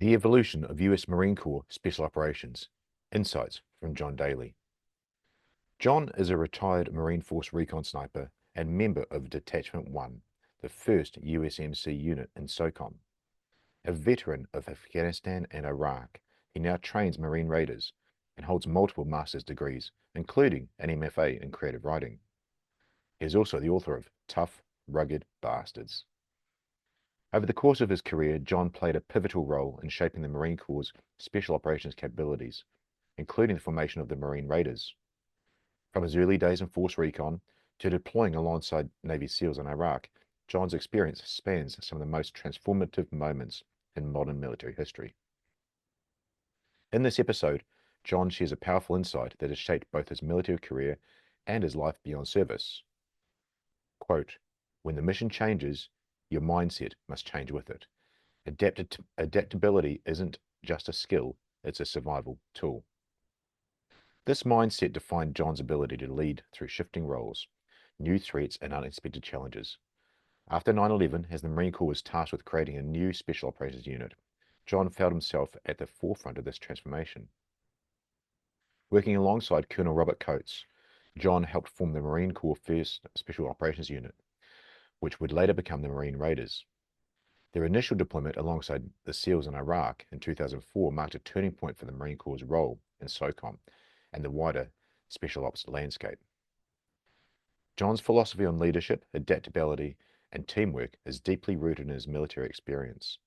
The Evolution of U.S. Marine Corps Special Operations. Insights from John Dailey. John is a retired Marine Force Recon sniper and member of Detachment One, the first USMC unit in SOCOM. A veteran of Afghanistan and Iraq, he now trains Marine Raiders and holds multiple master's degrees, including an MFA in creative writing. He is also the author of Tough, Rugged Bastards. Over the course of his career, John played a pivotal role in shaping the Marine Corps' special operations capabilities, including the formation of the Marine Raiders. From his early days in Force Recon to deploying alongside Navy SEALs in Iraq, John's experience spans some of the most transformative moments in modern military history. In this episode, John shares a powerful insight that has shaped both his military career and his life beyond service. Quote, "When the mission changes, your mindset must change with it. Adaptability isn't just a skill, it's a survival tool." This mindset defined John's ability to lead through shifting roles, new threats, and unexpected challenges. After 9/11, as the Marine Corps was tasked with creating a new special operations unit, John found himself at the forefront of this transformation. Working alongside Colonel Robert Coates, John helped form the Marine Corps' first Special Operations Unit, which would later become the Marine Raiders. Their initial deployment alongside the SEALs in Iraq in 2004 marked a turning point for the Marine Corps' role in SOCOM and the wider special ops landscape. John's philosophy on leadership, adaptability, and teamwork is deeply rooted in his military experience.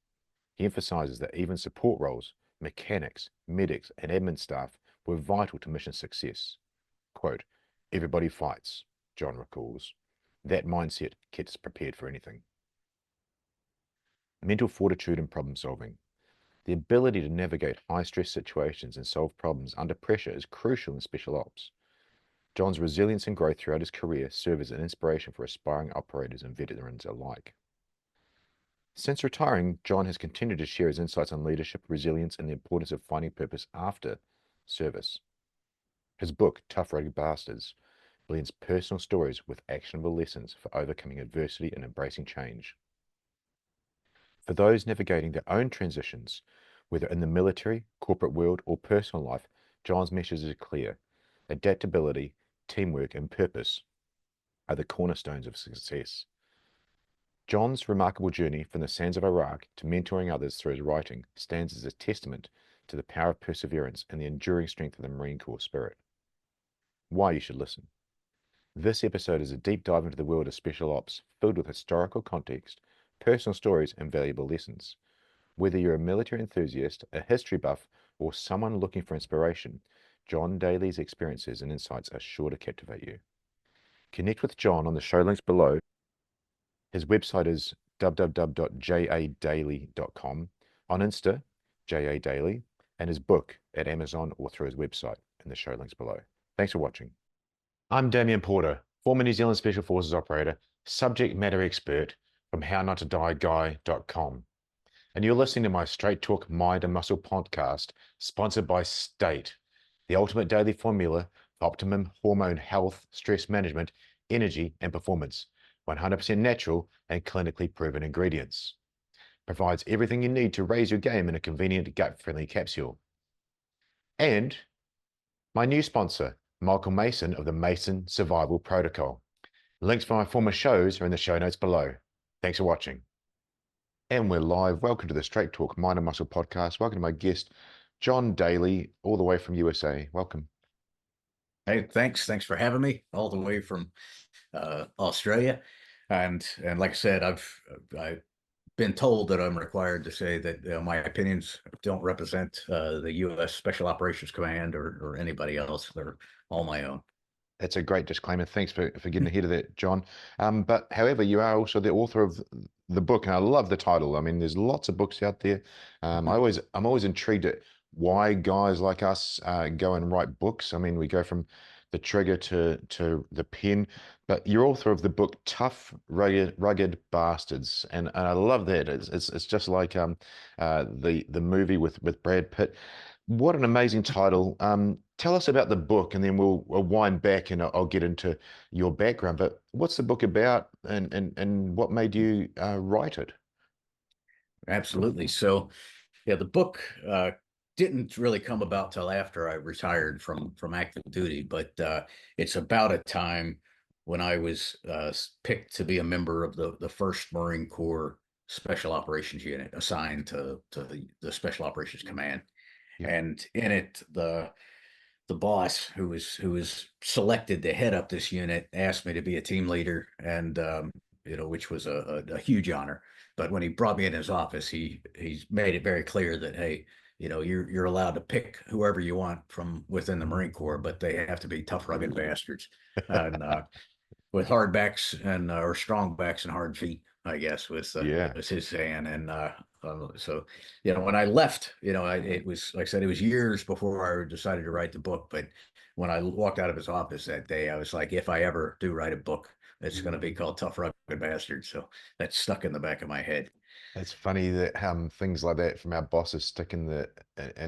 He emphasizes that even support roles, mechanics, medics, and admin staff were vital to mission success. Quote, "Everybody fights," John recalls. That mindset keeps us prepared for anything. Mental fortitude and problem solving. The ability to navigate high-stress situations and solve problems under pressure is crucial in special ops. John's resilience and growth throughout his career serve as an inspiration for aspiring operators and veterans alike. Since retiring, John has continued to share his insights on leadership, resilience, and the importance of finding purpose after service. His book, Tough, Rugged Bastards, blends personal stories with actionable lessons for overcoming adversity and embracing change. For those navigating their own transitions, whether in the military, corporate world, or personal life, John's message is clear. Adaptability, teamwork, and purpose are the cornerstones of success. John's remarkable journey from the sands of Iraq to mentoring others through his writing stands as a testament to the power of perseverance and the enduring strength of the Marine Corps spirit. Why you should listen. This episode is a deep dive into the world of special ops, filled with historical context, personal stories, and valuable lessons. Whether you're a military enthusiast, a history buff, or someone looking for inspiration, John Dailey's experiences and insights are sure to captivate you. Connect with John on the show links below. His website is www.jadailey.com, on Insta, jadailey, and his book at Amazon or through his website in the show links below. Thanks for watching. I'm Damien Porter, former New Zealand Special Forces operator, subject matter expert from HowNotToDieGuy.com. And you're listening to my Straight Talk Mind and Muscle podcast, sponsored by State, the ultimate daily formula for optimum hormone health, stress management, energy, and performance. 100% natural and clinically proven ingredients. Provides everything you need to raise your game in a convenient gut-friendly capsule. And my new sponsor, Michael Mason of the Mason Survival Protocol. Links for my former shows are in the show notes below. Thanks for watching. And we're live. Welcome to the Straight Talk Mind and Muscle podcast. Welcome to my guest, John Dailey, all the way from USA. Welcome. Hey, thanks for having me all the way from Australia. And like I said, I've been told that I'm required to say that my opinions don't represent the U.S. Special Operations Command or anybody else. They're all my own. That's a great disclaimer. Thanks for getting ahead of that, John. But however, you are also the author of the book, and I love the title. I mean, there's lots of books out there. I'm always intrigued at why guys like us go and write books. I mean, we go from the trigger to the pen, but you're author of the book Tough, Rugged Bastards, and I love that. It's just like the movie with Brad Pitt. What an amazing title. Tell us about the book, and then we'll wind back, and I'll get into your background. But what's the book about, and what made you write it? Absolutely. So Yeah, the book didn't really come about till after I retired from active duty, but it's about a time when I was picked to be a member of the first Marine Corps Special Operations Unit assigned to the Special Operations Command. Yep. And in it, the boss who was selected to head up this unit asked me to be a team leader, and which was a huge honor. But when he brought me in his office, he made it very clear that, hey, you're allowed to pick whoever you want from within the Marine Corps, but they have to be tough, rugged bastards, and with hard backs and or strong backs and hard feet, I guess Yeah, was his saying. And so when I left, it was, like I said, it was years before I decided to write the book. But when I walked out of his office that day, I was like, if I ever do write a book, it's going to be called Tough Rugged Bastards. So that's stuck in the back of my head. it's funny that things like that from our bosses stick in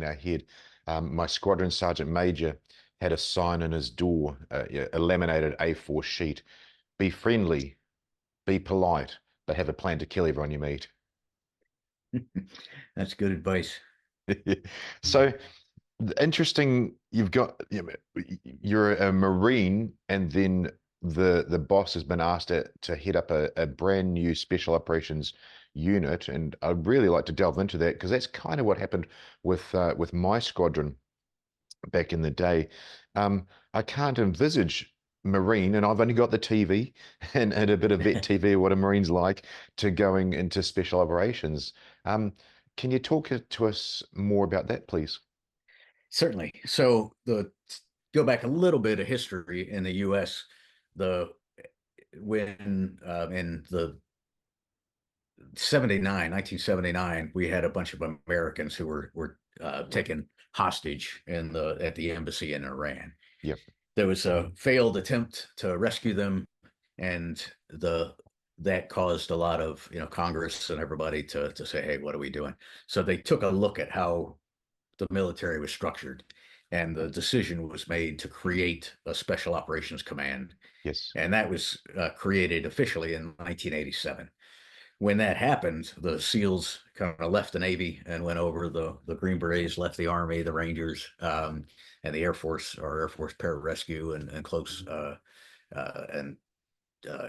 our head. My squadron sergeant major had a sign in his door, yeah, a laminated A4 sheet: "Be friendly, be polite, but have a plan to kill everyone you meet." That's good advice. So interesting. You're a Marine, and then the boss has been asked to head up a brand new special operations unit, and I'd really like to delve into that because that's kind of what happened with my squadron back in the day. I can't envisage Marine, and I've only got the TV and a bit of vet TV, what a Marine's like, to going into special operations. Um, can you talk to us more about that, please? Certainly. So the go back a little bit of history in the U.S. The when in the 1979, we had a bunch of Americans who were taken hostage at the embassy in Iran. Yep. There was a failed attempt to rescue them, and the that caused a lot of Congress and everybody to say, hey, what are we doing? So they took a look at how the military was structured, and the decision was made to create a special operations command, Yes. and that was created officially in 1987. When that happened, the SEALs kind of left the Navy and went over. The Green Berets left the Army, the Rangers, and the Air Force, or Air Force Pararescue, and close and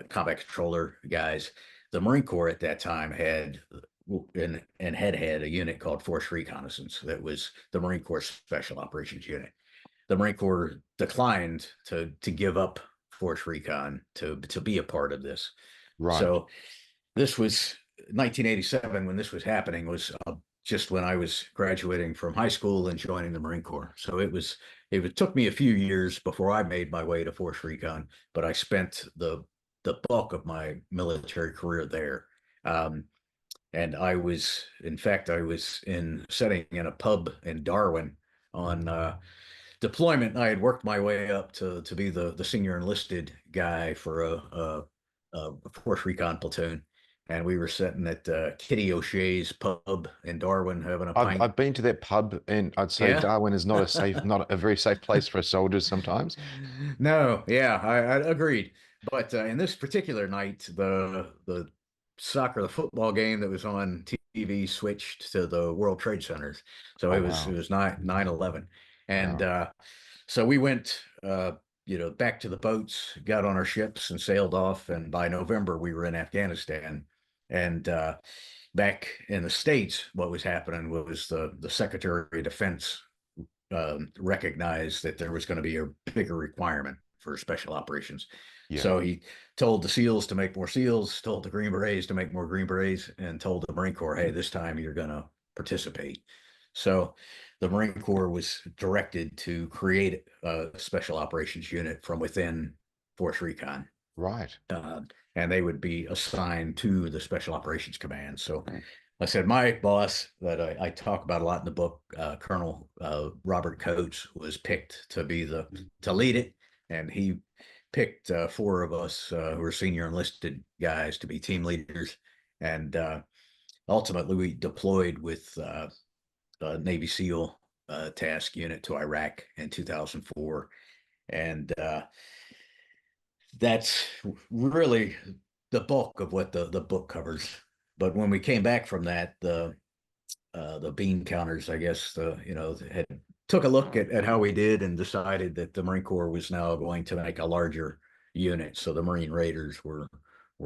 combat controller guys. The Marine Corps at that time had had a unit called Force Reconnaissance that was the Marine Corps Special Operations Unit. The Marine Corps declined to give up Force Recon to be a part of this. Right. So this was 1987 when this was happening, was just when I was graduating from high school and joining the Marine Corps. So it took me a few years before I made my way to Force Recon, but I spent the bulk of my military career there. Um, and in fact, I was sitting in a pub in Darwin on deployment. I had worked my way up to be the senior enlisted guy for a Force Recon platoon, and we were sitting at Kitty O'Shea's pub in Darwin having a pint. I've been to that pub, and I'd say Yeah. Darwin is not a very safe place for soldiers sometimes. No, yeah, I agreed. But in this particular night, the football game that was on TV switched to the World Trade Centers. So Oh it wow. was 9/11. And Wow. so we went back to the boats, got on our ships and sailed off. And by November we were in Afghanistan. And back in the States, what was happening was the Secretary of Defense recognized that there was going to be a bigger requirement for special operations. Yeah. So he told the SEALs to make more SEALs, told the Green Berets to make more Green Berets, and told the Marine Corps, hey, this time you're going to participate. So the Marine Corps was directed to create a special operations unit from within Force Recon. Right. Uh, and they would be assigned to the Special Operations Command. So I said, my boss that I talk about a lot in the book, Colonel Robert Coates, was picked to lead it, and he picked four of us who were senior enlisted guys to be team leaders, and ultimately we deployed with Navy SEAL task unit to Iraq in 2004, and that's really the bulk of what the book covers. But when we came back from that, the bean counters, I guess, had took a look at how we did and decided that the Marine Corps was now going to make a larger unit. So the Marine Raiders were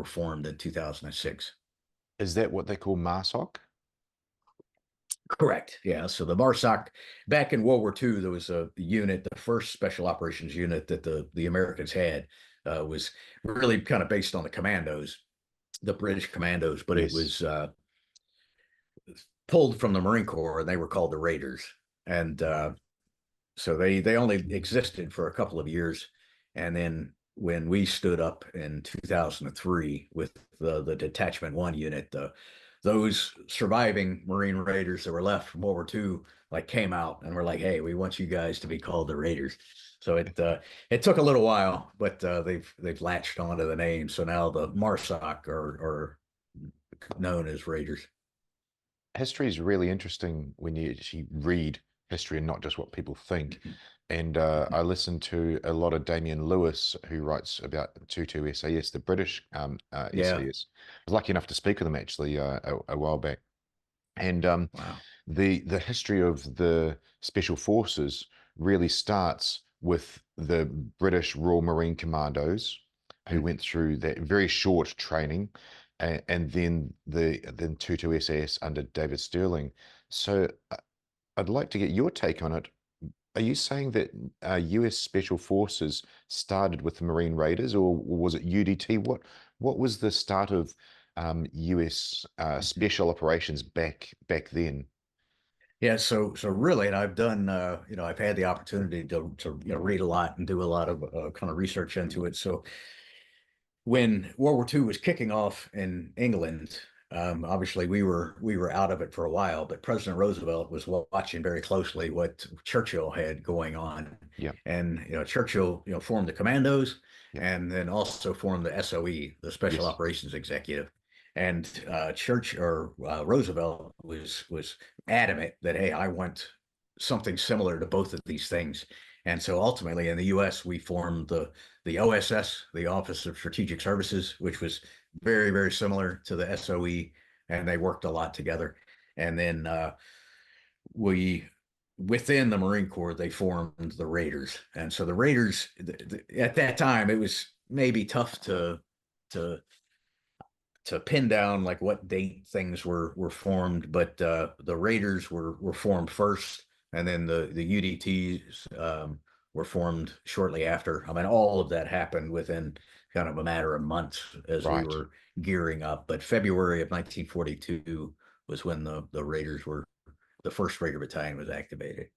formed in 2006. Is that what they call MARSOC? Correct. Yeah. So the MARSOC, back in World War II, there was a unit, the first special operations unit that the Americans had, was really kind of based on the commandos, the British commandos, but it Yes. was pulled from the Marine Corps, and they were called the Raiders. And so they only existed for a couple of years, and then when we stood up in 2003 with the Detachment One unit, those surviving Marine Raiders that were left from World War II like came out and were like, "Hey, we want you guys to be called the Raiders." So it took a little while, but they've latched onto the name. So now the MARSOC are known as Raiders. History is really interesting when you actually read history and not just what people think. And I listened to a lot of Damian Lewis, who writes about 22 SAS, the British Yeah. SAS. I was lucky enough to speak with him actually a while back. And Wow. the history of the Special Forces really starts with the British Royal Marine Commandos, who Mhm. went through that very short training, and then 22 SAS under David Stirling. So I'd like to get your take on it. Are you saying that US Special Forces started with the Marine Raiders, or was it UDT? What was the start of US special operations back then? Yeah, so really, and I've done, I've had the opportunity to read a lot and do a lot of kind of research into it. So when World War II was kicking off in England, obviously we were out of it for a while, but President Roosevelt was watching very closely what Churchill had going on, Yeah, and Churchill formed the Commandos, yeah, and then also formed the SOE, the Special yes, Operations Executive. And Roosevelt was adamant that, hey, I want something similar to both of these things. And so ultimately in the US, we formed the OSS, the Office of Strategic Services, which was very, very similar to the SOE, and they worked a lot together. And then we, within the Marine Corps, they formed the Raiders. And so the Raiders, at that time, it was maybe tough to to pin down like what date things were formed, but the Raiders were formed first, and then the UDTs were formed shortly after. I mean, all of that happened within kind of a matter of months as we right. were gearing up. But February of 1942 was when the Raiders were the first Raider Battalion was activated.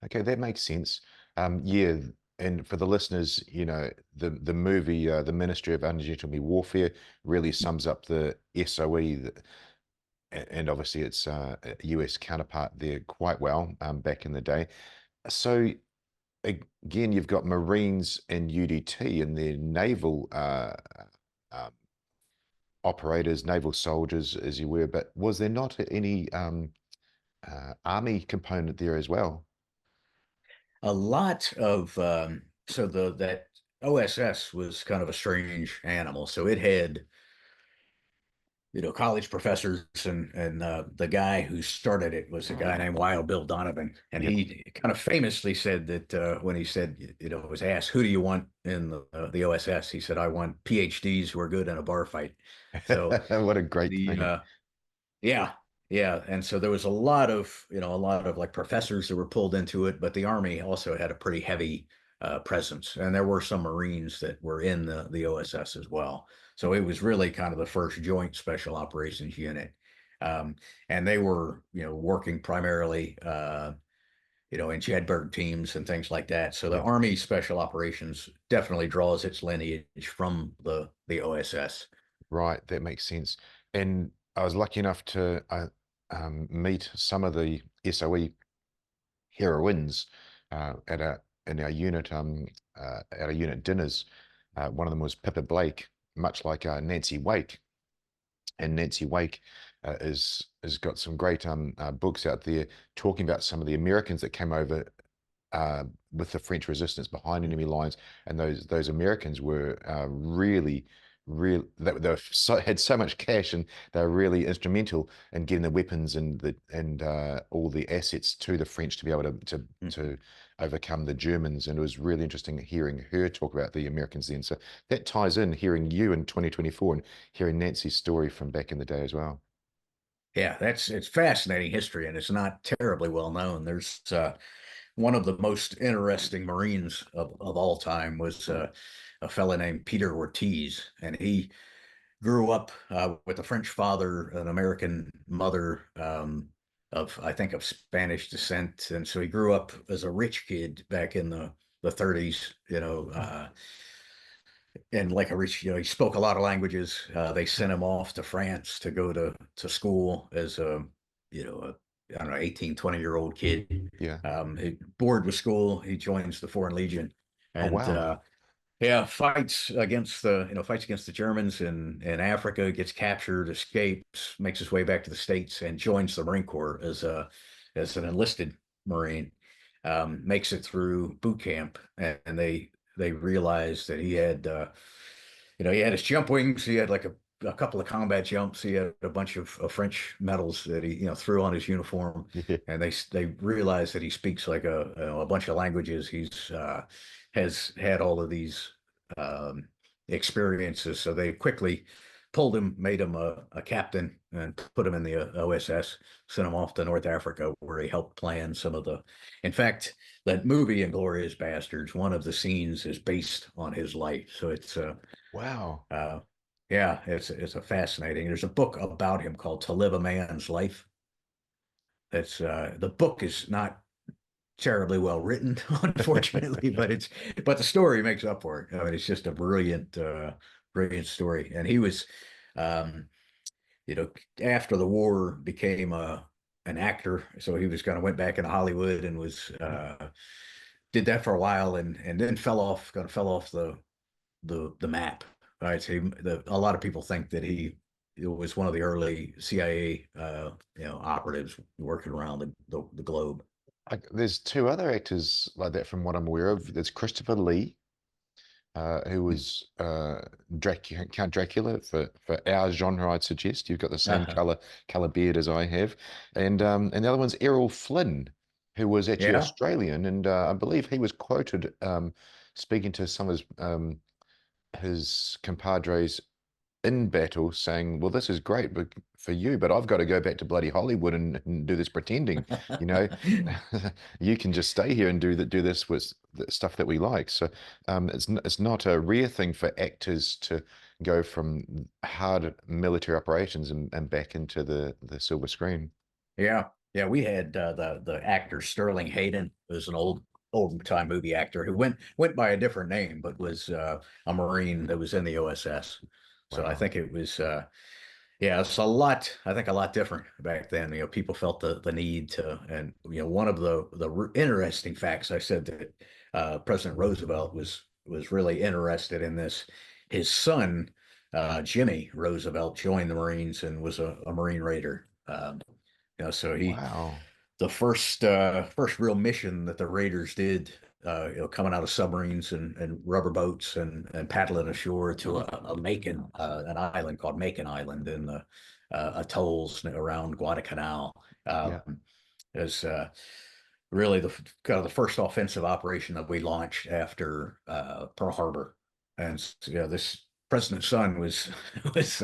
Okay, that makes sense. Yeah, and for the listeners, the movie, The Ministry of Ungentle Warfare, really sums up the SOE, and obviously its US counterpart there quite well back in the day. So again, you've got Marines and UDT and their naval um, operators, naval soldiers, as you were, but was there not any army component there as well? A lot of so the that OSS was kind of a strange animal. So it had college professors, and the guy who started it was a guy named Wild Bill Donovan, and Yep. he kind of famously said that when he said, was asked, "Who do you want in the OSS?" He said, "I want PhDs who are good in a bar fight." So What a great the thing. yeah, yeah, and so there was a lot of like professors that were pulled into it, but the Army also had a pretty heavy presence, and there were some Marines that were in the OSS as well. So it was really kind of the first joint special operations unit, um, and they were working primarily in Jedburgh teams and things like that. So the Yeah, Army Special Operations definitely draws its lineage from the OSS. right. That makes sense. And I was lucky enough to meet some of the SOE heroines at a in our unit at our unit dinners. One of them was Pippa Blake, much like Nancy Wake. And Nancy Wake is has got some great books out there talking about some of the Americans that came over with the French resistance behind enemy lines, and those Americans were really had so much cash, and they were really instrumental in getting the weapons and all the assets to the French to be able to overcome the Germans. And it was really interesting hearing her talk about the Americans then. So that ties in hearing you in 2024 and hearing Nancy's story from back in the day as well. Yeah, it's fascinating history, and it's not terribly well known. There's one of the most interesting Marines of all time was a fella named Peter Ortiz, and he grew up with a French father, an American mother, of I think of Spanish descent, and so he grew up as a rich kid back in the 30s, and like a rich, he spoke a lot of languages. They sent him off to France to go to school as I don't know, 18, 20-year-old kid. Yeah. He bored with school. He joins the Foreign Legion, Oh, and wow. yeah, fights against the Germans in Africa, gets captured, escapes, makes his way back to the States, and joins the Marine Corps as an enlisted Marine. Makes it through boot camp, and they realized that he had his jump wings. He had like a couple of combat jumps. He had a bunch of French medals that he threw on his uniform, Yeah. and they realized that he speaks like a bunch of languages. He's has had all of these um, experiences, so they quickly pulled him, made him a captain, and put him in the OSS. Sent him off to North Africa, where he helped plan some of the. In fact, that movie *Inglorious Bastards*, one of the scenes is based on his life. So it's Wow. uh, yeah, it's a fascinating. There's a book about him called "To Live a Man's Life." That's the book is not terribly well written, unfortunately, but the story makes up for it. I mean, it's just a brilliant story. And he was, um, you know, after the war became an actor, so he was kind of went back into Hollywood and was did that for a while, and then fell off the map. Right, so a lot of people think that he was one of the early CIA operatives working around the globe. There's two other actors like that from what I'm aware of. There's Christopher Lee, who was Count Dracula for our genre, I'd suggest. You've got the same Uh-huh. color beard as I have, and the other one's Errol Flynn, who was actually Yeah. Australian, and I believe he was quoted speaking to some of his compadres in battle saying, "Well, this is great for you, but I've got to go back to bloody Hollywood and do this pretending. You know, you can just stay here and do this with the stuff that we like." So it's not a rare thing for actors to go from hard military operations and back into the silver screen. Yeah, yeah. We had the actor Sterling Hayden, who's an old time movie actor who went by a different name, but was a Marine that was in the OSS. So I Wow. think it was yeah, it's a lot. I think a lot different back then. People felt the need to, and one of the interesting facts I said that President Roosevelt was really interested in this. His son, Jimmy Roosevelt, joined the Marines and was a Marine Raider. So Wow. the first real mission that the Raiders did, coming out of submarines and rubber boats and paddling ashore to a Macon, an island called Macon Island in the atolls around Guadalcanal. Yeah. Is really the kind of the first offensive operation that we launched after Pearl Harbor, and this President's son was was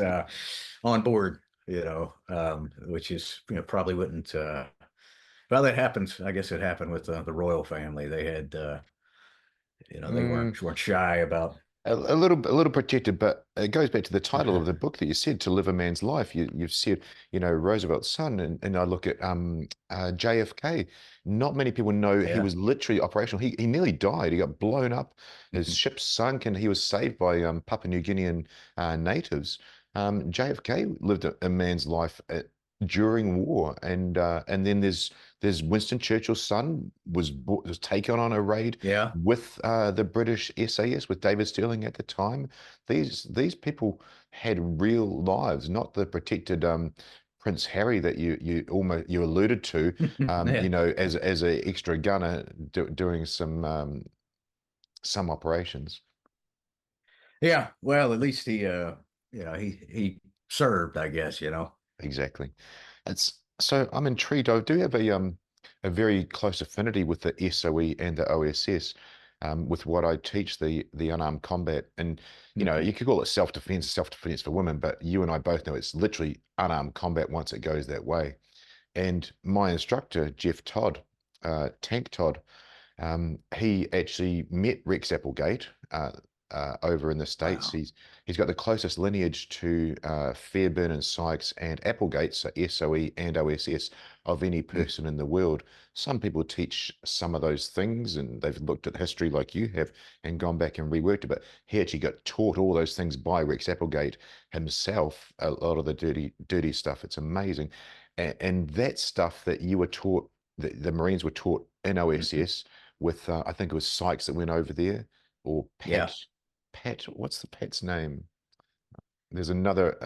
on board, which is probably wouldn't. Well, that happens. I guess it happened with the royal family. They had, they Mm, weren't shy about. a little protected, but it goes back to the title of the book that you said, "To Live a Man's Life." You've said, Roosevelt's son, and I look at JFK. Not many people know he Yeah. was literally operational. He nearly died. He got blown up. His Mhm. ship sunk, and he was saved by Papua New Guinean natives. JFK lived a man's life during war, and then there's Winston Churchill's son was taken on a raid Yeah. with the British SAS with David Stirling at the time. These people had real lives, not the protected Prince Harry that you alluded to, Yeah. as a extra gunner doing some operations. Yeah, well, at least he served, I guess, you know. Exactly. It's so I'm intrigued. I do have a very close affinity with the SOE and the OSS, with what I teach, the unarmed combat. And Mhm. you could call it self-defense for women, but you and I both know it's literally unarmed combat once it goes that way. And my instructor, Jeff Todd, Tank Todd, he actually met Rex Applegate over in the States. Wow. He's got the closest lineage to Fairbairn and Sykes and Applegate, so SOE and OSS, of any Mm. person in the world. Some people teach some of those things and they've looked at history like you have and gone back and reworked it, but he actually got taught all those things by Rex Applegate himself, a lot of the dirty stuff. It's amazing. And that stuff that you were taught, the Marines were taught in Mhm. OSS with I think it was Sykes that went over there, or Yeah, Pat. What's the Pat's name? There's another.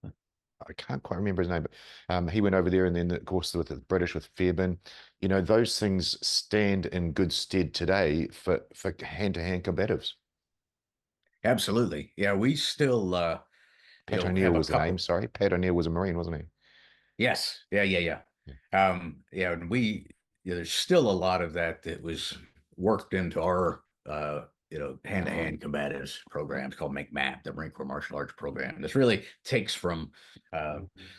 I can't quite remember his name, but he went over there, and then of course with the British with Fairbairn. Those things stand in good stead today for hand-to-hand combatives. absolutely. Yeah, we still Pat O'Neill have a was the name. couple. Sorry, Pat O'Neill was a Marine, wasn't he? Yes. Yeah, yeah, yeah. Yeah. Yeah, and there's still a lot of that that was worked into our, hand-to-hand combatives programs called Make Map, the Marine Corps Martial Arts program. This really takes from uh,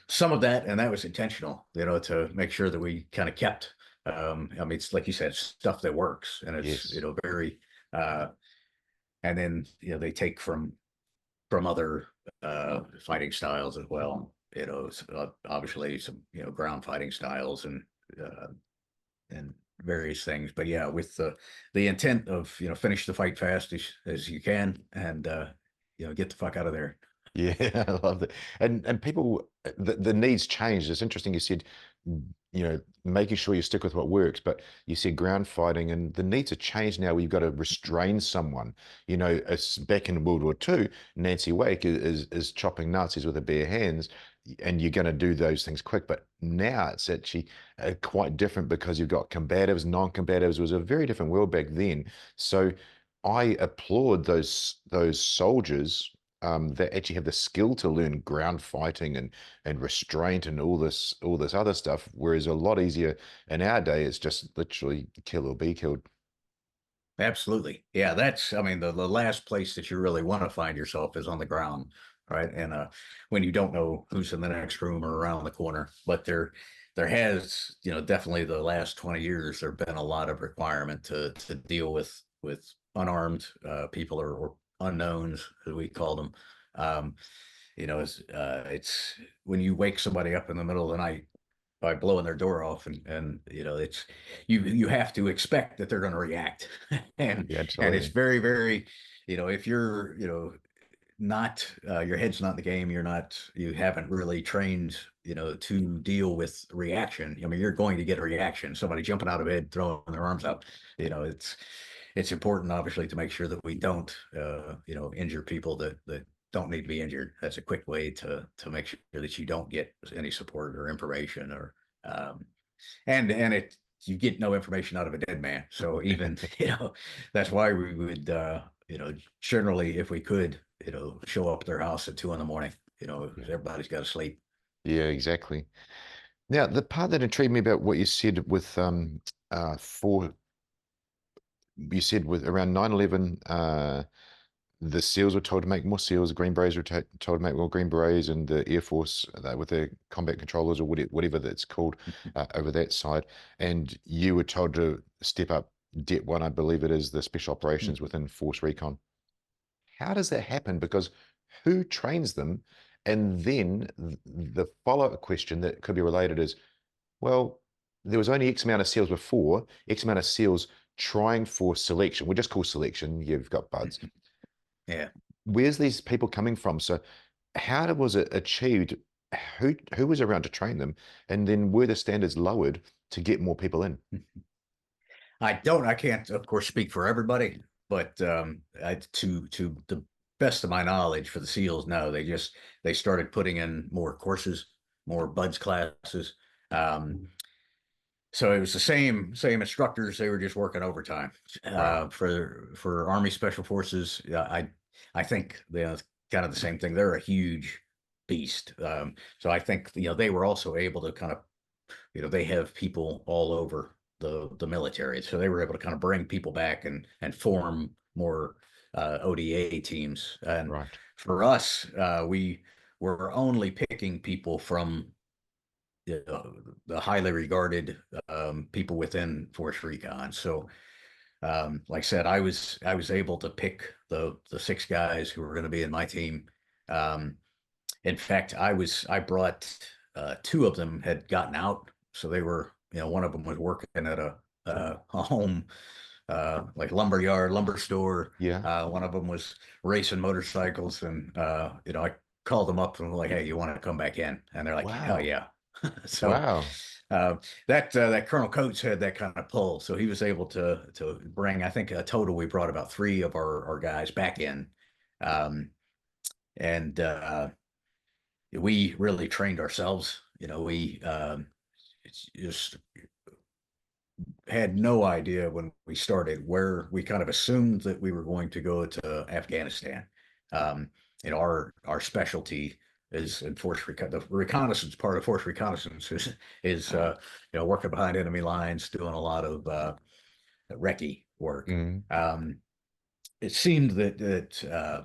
some of that, and that was intentional, to make sure that we kind of kept, I mean, it's like you said, stuff that works, and it's, Yes. very, uh, and then, they take from other fighting styles as well. Obviously some ground fighting styles uh, and various things. But yeah, with the intent of finish the fight fast as you can and get the fuck out of there. Yeah, I love that. And people, the needs changed. It's interesting you said, making sure you stick with what works, but you said ground fighting and the needs have changed now where you've got to restrain someone. It's back in World War II, Nancy Wake is chopping Nazis with her bare hands, and you're going to do those things quick. But now it's actually quite different because you've got combatives, non-combatives. It was a very different world back then. So I applaud those soldiers that actually have the skill to learn ground fighting and restraint and all this other stuff. Whereas a lot easier in our day, it's just literally kill or be killed. Absolutely. Yeah, I mean, the last place that you really want to find yourself is on the ground, right? And when you don't know who's in the next room or around the corner. But there has, definitely the last 20 years, there have been a lot of requirement to deal with unarmed people or unknowns, as we call them. Um, it's when you wake somebody up in the middle of the night by blowing their door off and it's you have to expect that they're going to react and Yeah, it's absolutely. very very if you're not your head's not in the game, you haven't really trained to deal with reaction. I mean, you're going to get a reaction, somebody jumping out of bed throwing their arms out. It's important obviously to make sure that we don't injure people that don't need to be injured. That's a quick way to make sure that you don't get any support or information or um, and it you get no information out of a dead man. So even that's why we would generally, if we could, show up at their house at 2 in the morning. Yeah, Everybody's got to sleep. yeah, exactly. Now, the part that intrigued me about what you said with for you said with around 9/11, the SEALs were told to make more SEALs, the Green Berets were told to make more Green Berets, and the Air Force with their combat controllers or whatever that's called over that side. And you were told to step up Det One, I believe it is, the special operations within Force Recon. How does that happen? Because who trains them? And then the follow-up question that could be related is, well, there was only X amount of SEALs before, X amount of SEALs trying for selection. We just call selection. You've got buds. Yeah. Where's these people coming from? So was it achieved? Who was around to train them? And then were the standards lowered to get more people in? I can't, of course, speak for everybody, but to the best of my knowledge for the SEALs, no, they started putting in more courses, more buds classes. Um, So it was the same instructors. They were just working overtime. Right. For Army Special Forces, I think kind of the same thing. They're a huge beast. So I think they were also able to kind of they have people all over the military, so they were able to kind of bring people back and form more ODA teams. And Right. for us, we were only picking people from the highly regarded people within Force Recon. So, like I said, I was able to pick the six guys who were going to be in my team. Um, in fact, I brought two of them had gotten out, so they were one of them was working at a home like lumber yard, lumber store. Yeah. One of them was racing motorcycles, and I called them up and was like, "Hey, you want to come back in?" And they're like, "Hell Wow. yeah!" So Wow. uh, that Colonel Coates had that kind of pull, so he was able to bring. I think a total we brought about three of our guys back in, um, and we really trained ourselves. We just had no idea when we started where we kind of assumed that we were going to go to Afghanistan. Um, our specialty is in the reconnaissance part of force reconnaissance is working behind enemy lines, doing a lot of recce work. Mm. Um, it seemed that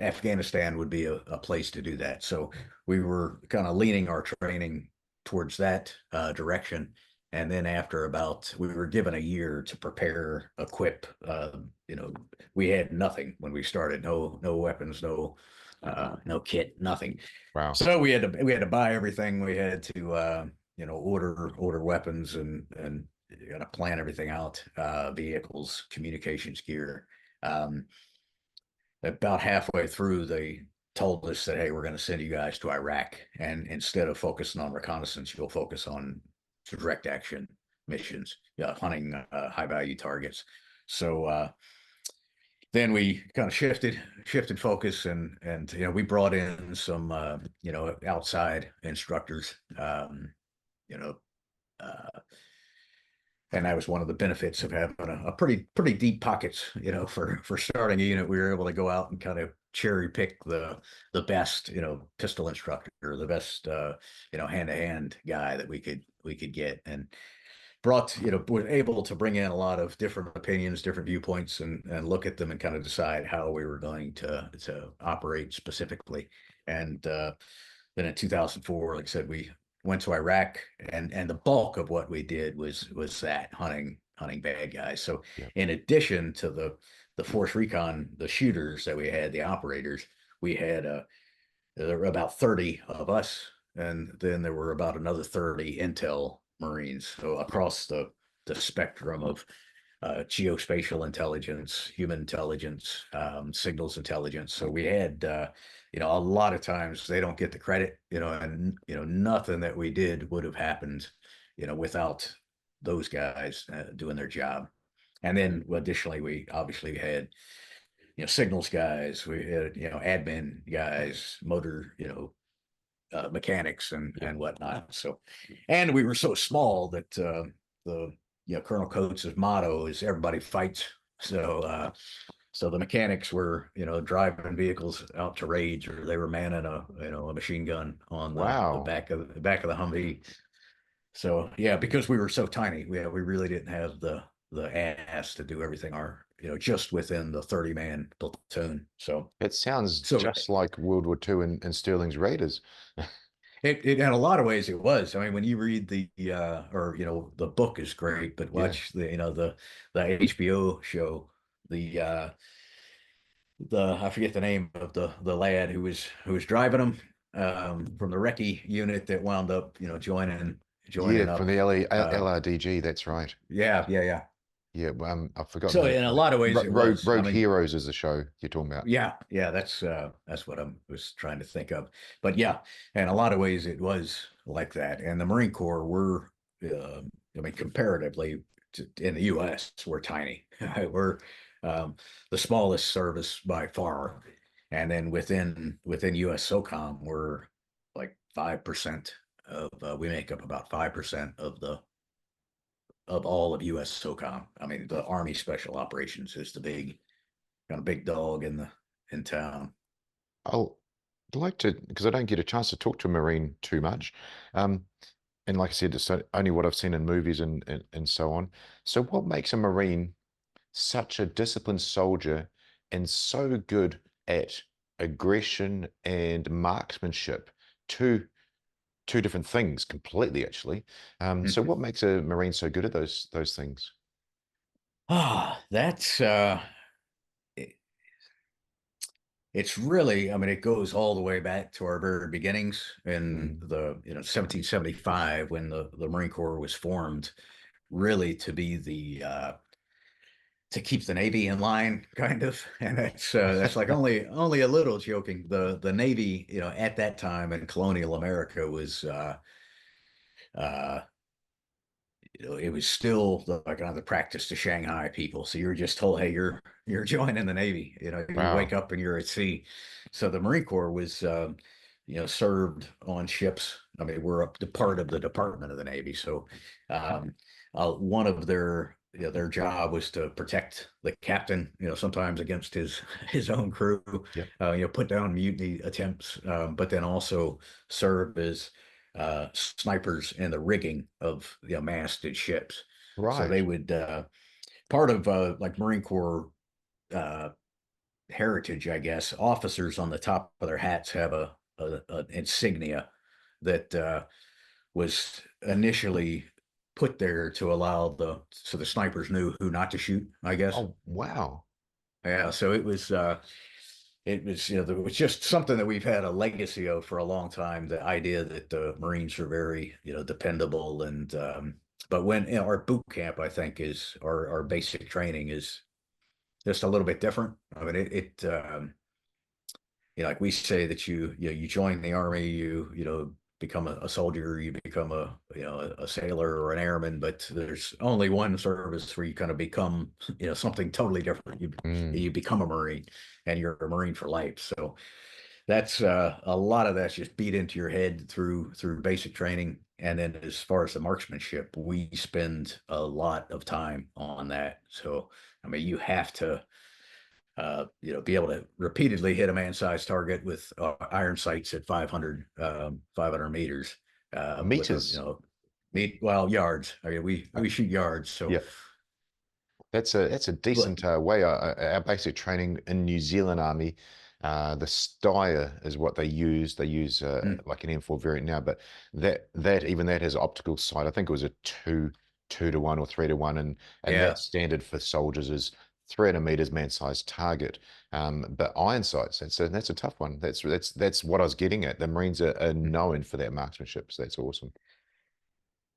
Afghanistan would be a place to do that. So we were kind of leaning our training towards that direction. And then after we were given a year to prepare, equip. We had nothing when we started. No weapons, no kit, nothing. Wow. So we had to buy everything. We had to order weapons and you got to plan everything out. Vehicles, communications gear. Um, about halfway through, they told us that, hey, we're going to send you guys to Iraq. And instead of focusing on reconnaissance, you'll focus on direct action missions, hunting high value targets. So then we kind of shifted focus and we brought in some outside instructors, you know uh, and that was one of the benefits of having a pretty deep pockets. For starting a unit, we were able to go out and kind of cherry pick the best pistol instructor, the best hand to hand guy that we could get, and were able to bring in a lot of different opinions, different viewpoints, and look at them and kind of decide how we were going to operate specifically. And then in 2004, like I said, we went to Iraq, and the bulk of what we did was that hunting bad guys. So Yep. in addition to the Force Recon, the shooters that we had, the operators, we had there were about 30 of us, and then there were about another 30 intel Marines. So across the spectrum of geospatial intelligence, human intelligence, signals intelligence. So we had, a lot of times they don't get the credit, and nothing that we did would have happened, without those guys doing their job. And then additionally, we obviously had signals guys, we had admin guys, motor mechanics Yep. and whatnot. So, and we were so small that the Colonel Coates' motto is everybody fights. So the mechanics were driving vehicles out to raids, or they were manning a machine gun on the Wow. back of the Humvee. So yeah, because we were so tiny, we really didn't have the ass to do everything just within the 30-man platoon. So It sounds so just like World War II and Sterling's Raiders. it in a lot of ways it was. I mean, when you read the or the book is great, but Yeah. watch the HBO show, the I forget the name of the lad who was driving them from the recce unit that wound up Yeah, joining from up. the Uh, LRDG, that's right. yeah. Yeah, I've forgotten So the in a lot of ways it was. I Rogue mean, Heroes is the show you're talking about. yeah, that's what I was trying to think of. But yeah, in a lot of ways it was like that. And the Marine Corps were, I mean, comparatively in the U.S., we're tiny. We're the smallest service by far. And then within U.S. SOCOM, we're like 5% of we make up about 5% of all of U.S. SOCOM. I mean, the Army Special Operations is the big kind of big dog in in town. I'll like to, because I don't get a chance to talk to a Marine too much. Um, and like I said, it's only what I've seen in movies and so on. So what makes a Marine such a disciplined soldier and so good at aggression and marksmanship? Two different things completely, actually. So Mhm. what makes a Marine so good at those things? That's it- it's really, I mean, it goes all the way back to our very beginnings in Mm, the 1775 when the Marine Corps was formed, really to be the to keep the Navy in line, kind of. And that's like only a little joking. The Navy, at that time in colonial America was uh, it was still like on the practice to Shanghai people. So you were just told, hey, you're joining the Navy. You wake wow. up and you're at sea. So the Marine Corps was, served on ships. I mean, we're up to part of the Department of the Navy. So one of their job was to protect the captain. Sometimes against his own crew. Yep. Put down mutiny attempts, but then also serve as snipers in the rigging of the masted ships. So Right. they would part of like Marine Corps uh, heritage, I guess. Officers on the top of their hats have a insignia that was initially put there to allow the snipers knew who not to shoot, I guess. Oh, wow. Yeah, so it was just something that we've had a legacy of for a long time. The idea that the Marines are very, dependable, and but when our boot camp, I think, is our basic training is just a little bit different. I mean, like we say that you join the army, you become a soldier, you become a sailor or an airman, but there's only one service where you kind of become something totally different. You Mm, you become a Marine, and you're a Marine for life. So that's a lot of that's just beat into your head through basic training. And then as far as the marksmanship, we spend a lot of time on that. So I mean, you have to be able to repeatedly hit a man-sized target with iron sights at 500 meters with a meters. well, yards. I mean, we shoot yards. So, Yeah. That's a but decent way. Our basic training in New Zealand Army, the Steyr is what they use. They use mm, like an M4 variant now, but that has optical sight. I think it was a two to one or 3 to 1, and yeah. that standard for soldiers is 300 meters man-sized target. But iron sights, that's a tough one. That's what I was getting at. The Marines are known for their marksmanship, so that's awesome.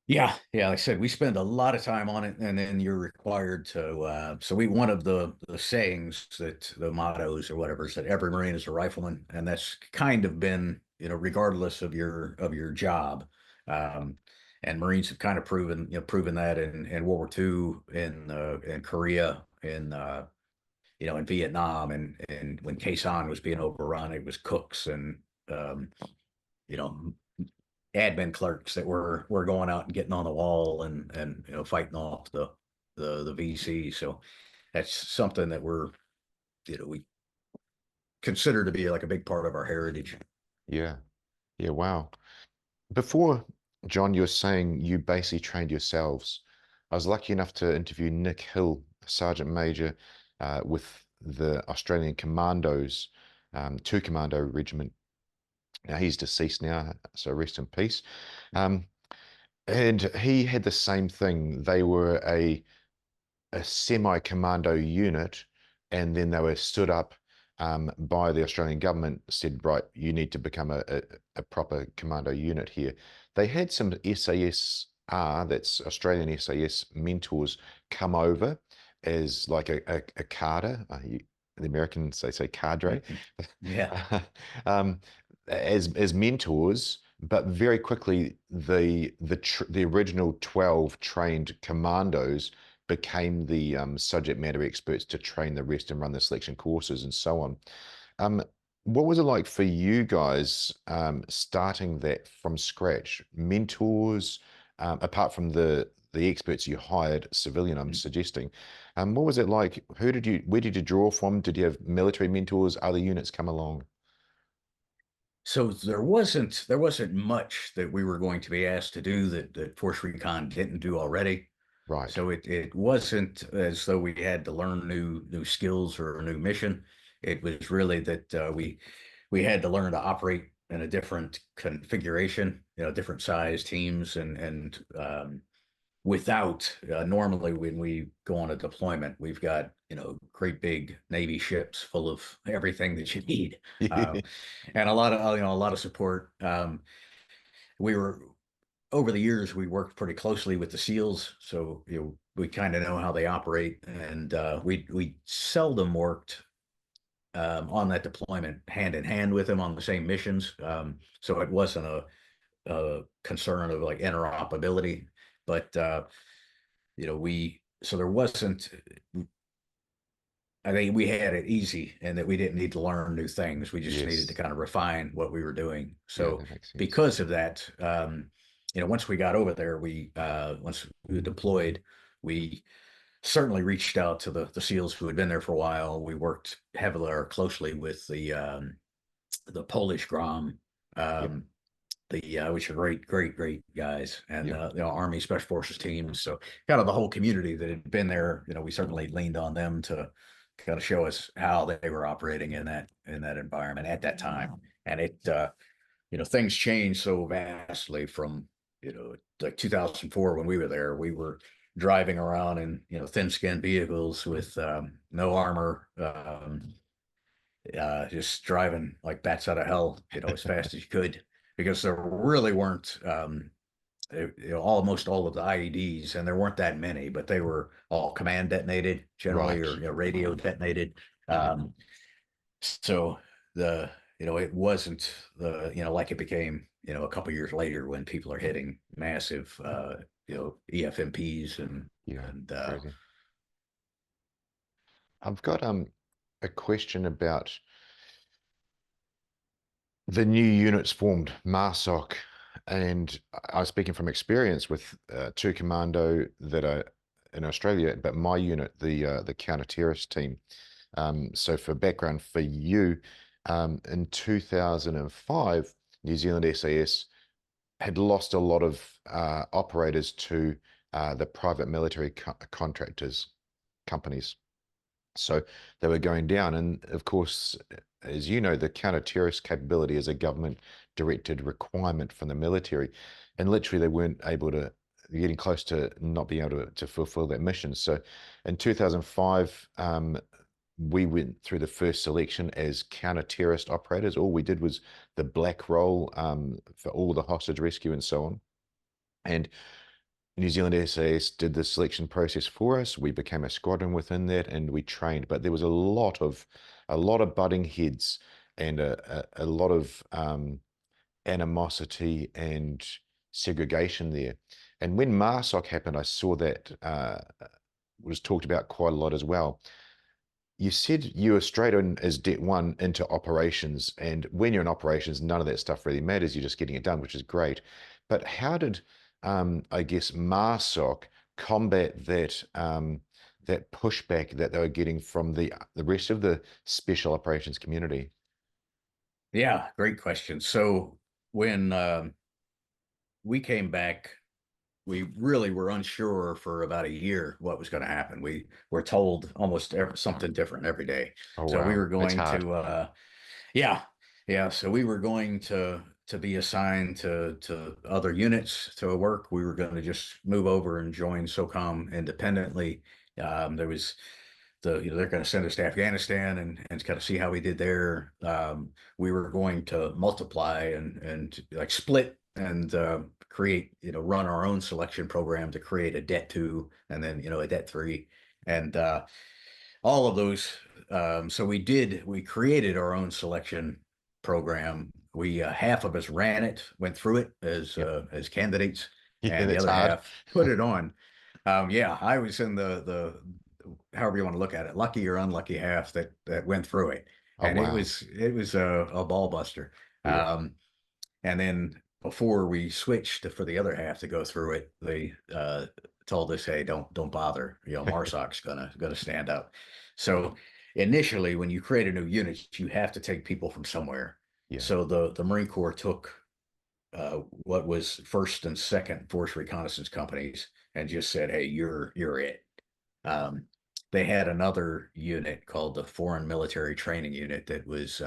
Yeah. Like I said, we spend a lot of time on it, and then you're required to. So one of the sayings that the mottos or whatever is that every Marine is a rifleman, and that's kind of been regardless of your job. Um, and Marines have kind of proven that in World War II, in Korea, in Vietnam, and when Khe Sanh was being overrun, it was cooks and you know admin clerks that were going out and getting on the wall and fighting off the VC. So that's something that we consider to be like a big part of our heritage. Yeah. Yeah. Wow. Before, John, you were saying you basically trained yourselves. I was lucky enough to interview Nick Hill, a Sergeant Major with the Australian Commandos, 2 Commando Regiment. Now, he's deceased now, so rest in peace. Um, and he had the same thing. They were a semi-commando unit, and then they were stood up by the Australian government, said, right, you need to become a proper commando unit here. They had some SASR, that's Australian SAS mentors, come over as like a cadre. The Americans, they say cadre, Yeah. um, as mentors. But very quickly, the original 12 trained commandos became the subject matter experts to train the rest and run the selection courses and so on. Um, what was it like for you guys starting that from scratch? Mentors, apart from the experts you hired, civilian, I'm suggesting. What was it like? Where did you draw from? Did you have military mentors, other units come along? So there wasn't much that we were going to be asked to do that Force Recon didn't do already. Right. So it wasn't as though we had to learn new skills or a new mission. It was really that we had to learn to operate in a different configuration, different size teams, and without normally when we go on a deployment, we've got great big Navy ships full of everything that you need, and a lot of support. We were over the years we worked pretty closely with the SEALs, so we kind of know how they operate, and we seldom worked on that deployment hand in hand with them on the same missions. So it wasn't a concern of like interoperability, but we so there wasn't. I think we had it easy and that we didn't need to learn new things. We just needed to Yes. kind of refine what we were doing. Yeah, So that makes sense. because of that, once we got over there, once we deployed, we certainly reached out to the SEALs who had been there for a while. We worked heavily or closely with the Polish Grom, Yep. um, which are great guys, and Yep. Army Special Forces teams. So kind of the whole community that had been there, we certainly leaned on them to kind of show us how they were operating in that environment at that time. And things changed so vastly from like 2004 when we were there. We were driving around in thin-skinned vehicles with no armor. Just driving like bats out of hell, as fast as you could, because there really weren't, almost all of the IEDs, and there weren't that many, but they were all command detonated generally, Right. or radio detonated. Yep. So it wasn't like it became, a couple years later when people are hitting massive, EFMPs and Yeah. and Crazy. I've got a question about the new units formed, MARSOC, and I was speaking from experience with two commando that are in Australia, but my unit, the counter-terrorist team. So for background for you, in 2005, New Zealand SAS had lost a lot of operators to the private military contractors companies. So they were going down. And of course, as you know, the counter-terrorist capability is a government-directed requirement from the military. And literally, they weren't able to, getting close to not being able to fulfill that mission. So in 2005, we went through the first selection as counter-terrorist operators. All we did was the black role for all the hostage rescue and so on. And New Zealand SAS did the selection process for us. We became a squadron within that, and we trained. But there was a lot of butting heads, and a lot of animosity and segregation there. And when MARSOC happened, I saw that was talked about quite a lot as well. You said you were straight in as Det 1 into operations, and when you're in operations, none of that stuff really matters. You're just getting it done, which is great. But how did, I guess, MARSOC combat that pushback that they were getting from the rest of the special operations community? Yeah, great question. So when we came back, we really were unsure for about a year what was going to happen. We were told almost something different every day. Oh So we wow, were that's going hard. to, yeah, yeah. So we were going to be assigned to other units to work. We were going to just move over and join SOCOM independently. There was they're going to send us to Afghanistan and kind of see how we did there. We were going to multiply and like split and create, run our own selection program to create a Det 2 and then, a Det 3 and all of those. So we created our own selection program. We half of us ran it, went through it Yep. as candidates, Yeah, and the that's other hard. half put it on. Yeah, I was in the however you want to look at it, lucky or unlucky half that went through it, Oh and it wow. was it was a ball buster. Yeah. And then before we switched for the other half to go through it, they told us, hey, don't bother. MARSOC's gonna stand up. So initially, when you create a new unit, you have to take people from somewhere. Yeah. So the Marine Corps took what was first and second force reconnaissance companies and just said, hey, you're it. Um, they had another unit called the Foreign Military Training Unit that was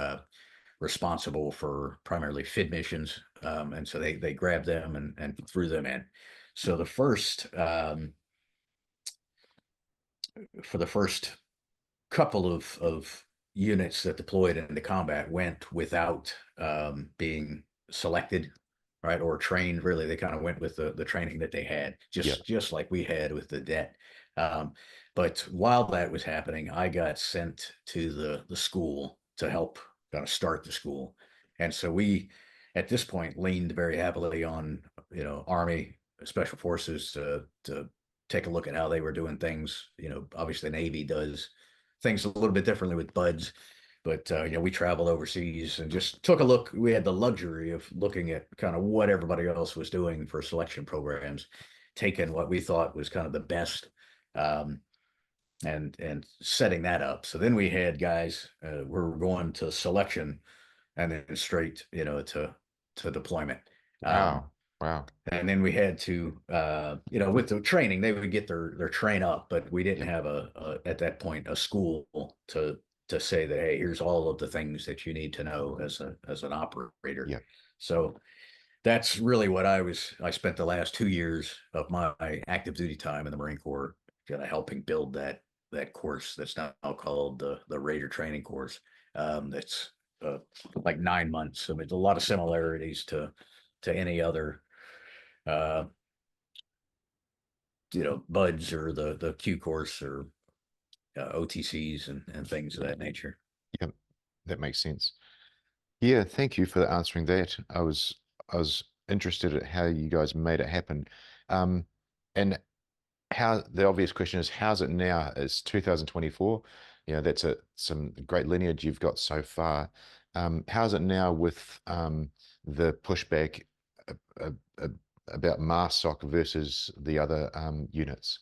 responsible for primarily FID missions, and so they grabbed them and threw them in. So the first for the first couple of units that deployed into combat went without being selected, right, or trained. Really, they kind of went with the training that they had, Yeah. just like we had with the det. Um, but while that was happening, I got sent to the school to help kind of start the school, and so we, at this point, leaned very heavily on Army Special Forces to take a look at how they were doing things. Obviously, the Navy does things a little bit differently with buds. But we traveled overseas and just took a look. We had the luxury of looking at kind of what everybody else was doing for selection programs, taking what we thought was kind of the best, um, and setting that up. So then we had guys were going to selection and then straight, to deployment. Um, Wow. Wow. and then we had to, with the training, they would get their train up, but we didn't Yep. have at that point a school to say that, hey, here's all of the things that you need to know as an operator. Yep. So that's really what I spent the last 2 years of my active duty time in the Marine Corps, kind of helping build that course that's now called the Raider Training Course. That's like 9 months. I mean, a lot of similarities to any other uh, buds or the Q course or OTCs and things of that nature. Yep. That makes sense. Yeah, thank you for answering that. I was interested at how you guys made it happen. And how the obvious question is, how's it now? It's 2024. That's some great lineage you've got so far. How's it now with the pushback uh, uh, uh, about MARSOC versus the other units?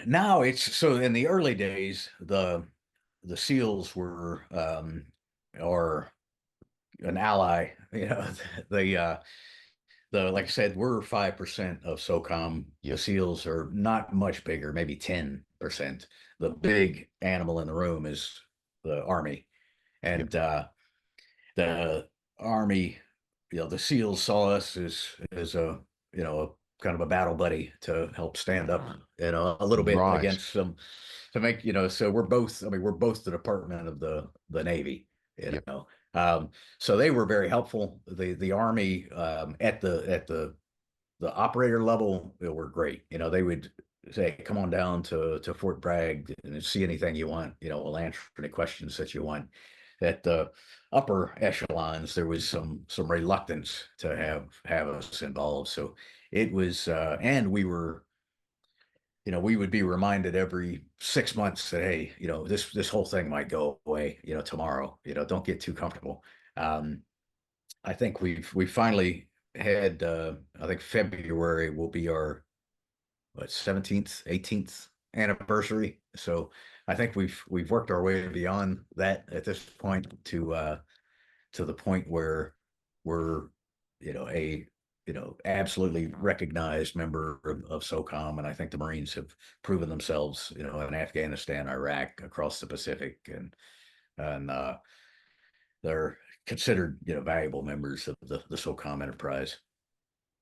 Now it's so in the early days, the SEALs were or an ally. The like I said, we're 5% of SOCOM. The Yep, SEALs are not much bigger, maybe 10%. The big animal in the room is the Army. yep, And the Army, the SEALs saw us as a kind of a battle buddy to help stand up, a little bit right. against some to make, so we're both, I mean, we're both the department of the Navy, you Yep, know. So they were very helpful. The Army at the operator level, were great. They would say, come on down to Fort Bragg and see anything you want. We'll answer any questions that you want. At the upper echelons, there was some reluctance to have us involved. So it was, and we would be reminded every 6 months that, hey, this whole thing might go away, tomorrow. Don't get too comfortable. Um, I think we finally had. I think February will be our 17th, 18th anniversary. So I think we've worked our way beyond that at this point to the point where we're a absolutely recognized member of SOCOM, and I think the Marines have proven themselves in Afghanistan, Iraq, across the Pacific, and they're considered valuable members of the SOCOM enterprise.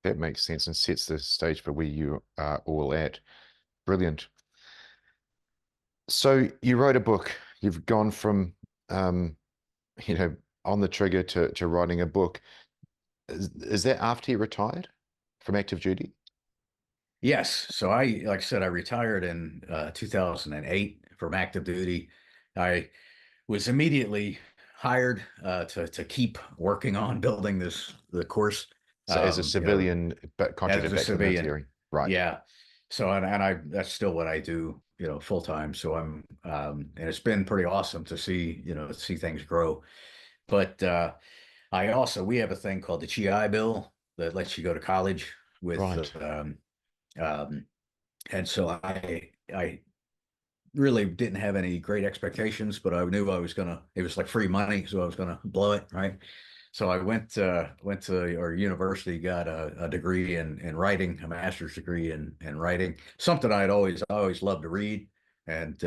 that makes sense and sets the stage for where you are all at. Brilliant. So you wrote a book. You've gone from um, you know, on the trigger to writing a book. Is that after you retired from active duty? Yes. So like I said, I retired in 2008 from active duty. I was immediately hired to keep working on building the course. So as a You know, civilian, but as contracted a back to the civilian. military. Right. Yeah. So and I that's still what I do, full time. So and it's been pretty awesome to see things grow. But we have a thing called the GI Bill that lets you go to college with Right. Um, and so I really didn't have any great expectations, but I knew I was gonna. It was like free money, so I was gonna blow it, right? So I went to our university, got a degree in writing, a master's degree in writing, something I'd always loved to read. And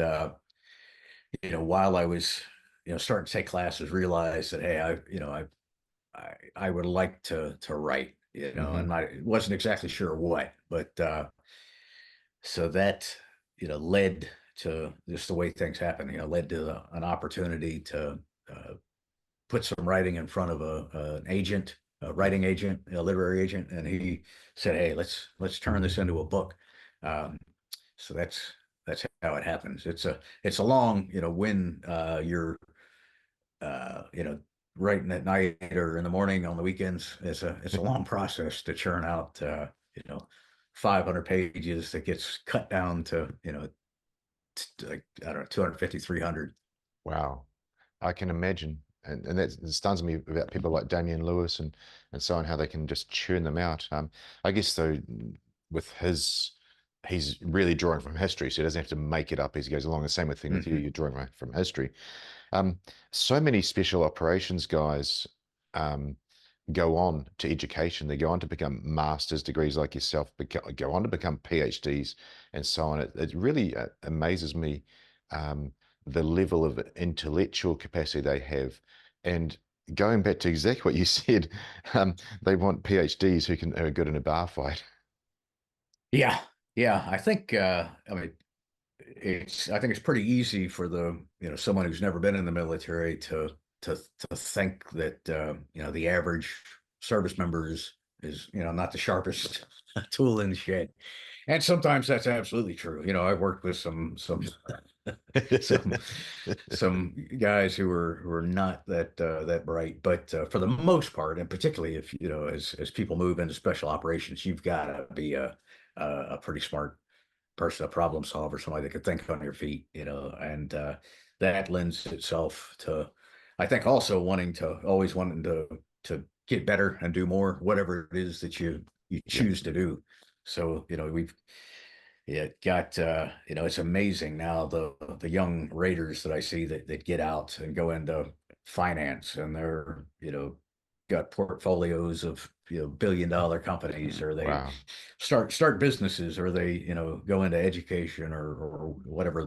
while I was starting to take classes, realized that hey, I would like to write, Hmm. and I wasn't exactly sure what, but so that led to just the way things happen. Led to an opportunity to uh, put some writing in front of an agent, a Yeah. writing agent, a literary agent, and he said, "Hey, let's turn this into a book." Um, so that's how it happens. It's a long, when writing at night or in the morning on the weekends. It's a long process to churn out 500 pages that gets cut down to like I don't know 250, 300. Wow. I can imagine. And that stuns me about people like Damian Lewis and so on, how they can just churn them out. I guess though, with he's really drawing from history, so he doesn't have to make it up as he goes along. The same thing with you, Hmm. you're drawing from history. Um, so many special operations guys um, go on to education. They go on to become master's degrees like yourself, go on to become PhDs and so on. It really amazes me the level of intellectual capacity they have. And going back to exactly what you said, they want PhDs who are good in a bar fight. Yeah, yeah. I mean, I think it's pretty easy for the someone who's never been in the military to think that the average service member is not the sharpest tool in the shed, and sometimes that's absolutely true. I've worked with some some guys who are not that bright, but for the most part, and particularly if as people move into special operations, you've got to be a pretty smart person, a problem solver, somebody that could think on your feet, and that lends itself to, I think, also always wanting to get better and do more, whatever it is that you Yeah. choose to do. So we've got it's amazing now the young raiders that I see that get out and go into finance, and they're got portfolios of billion-dollar companies, or they Wow. start businesses, or they go into education, or whatever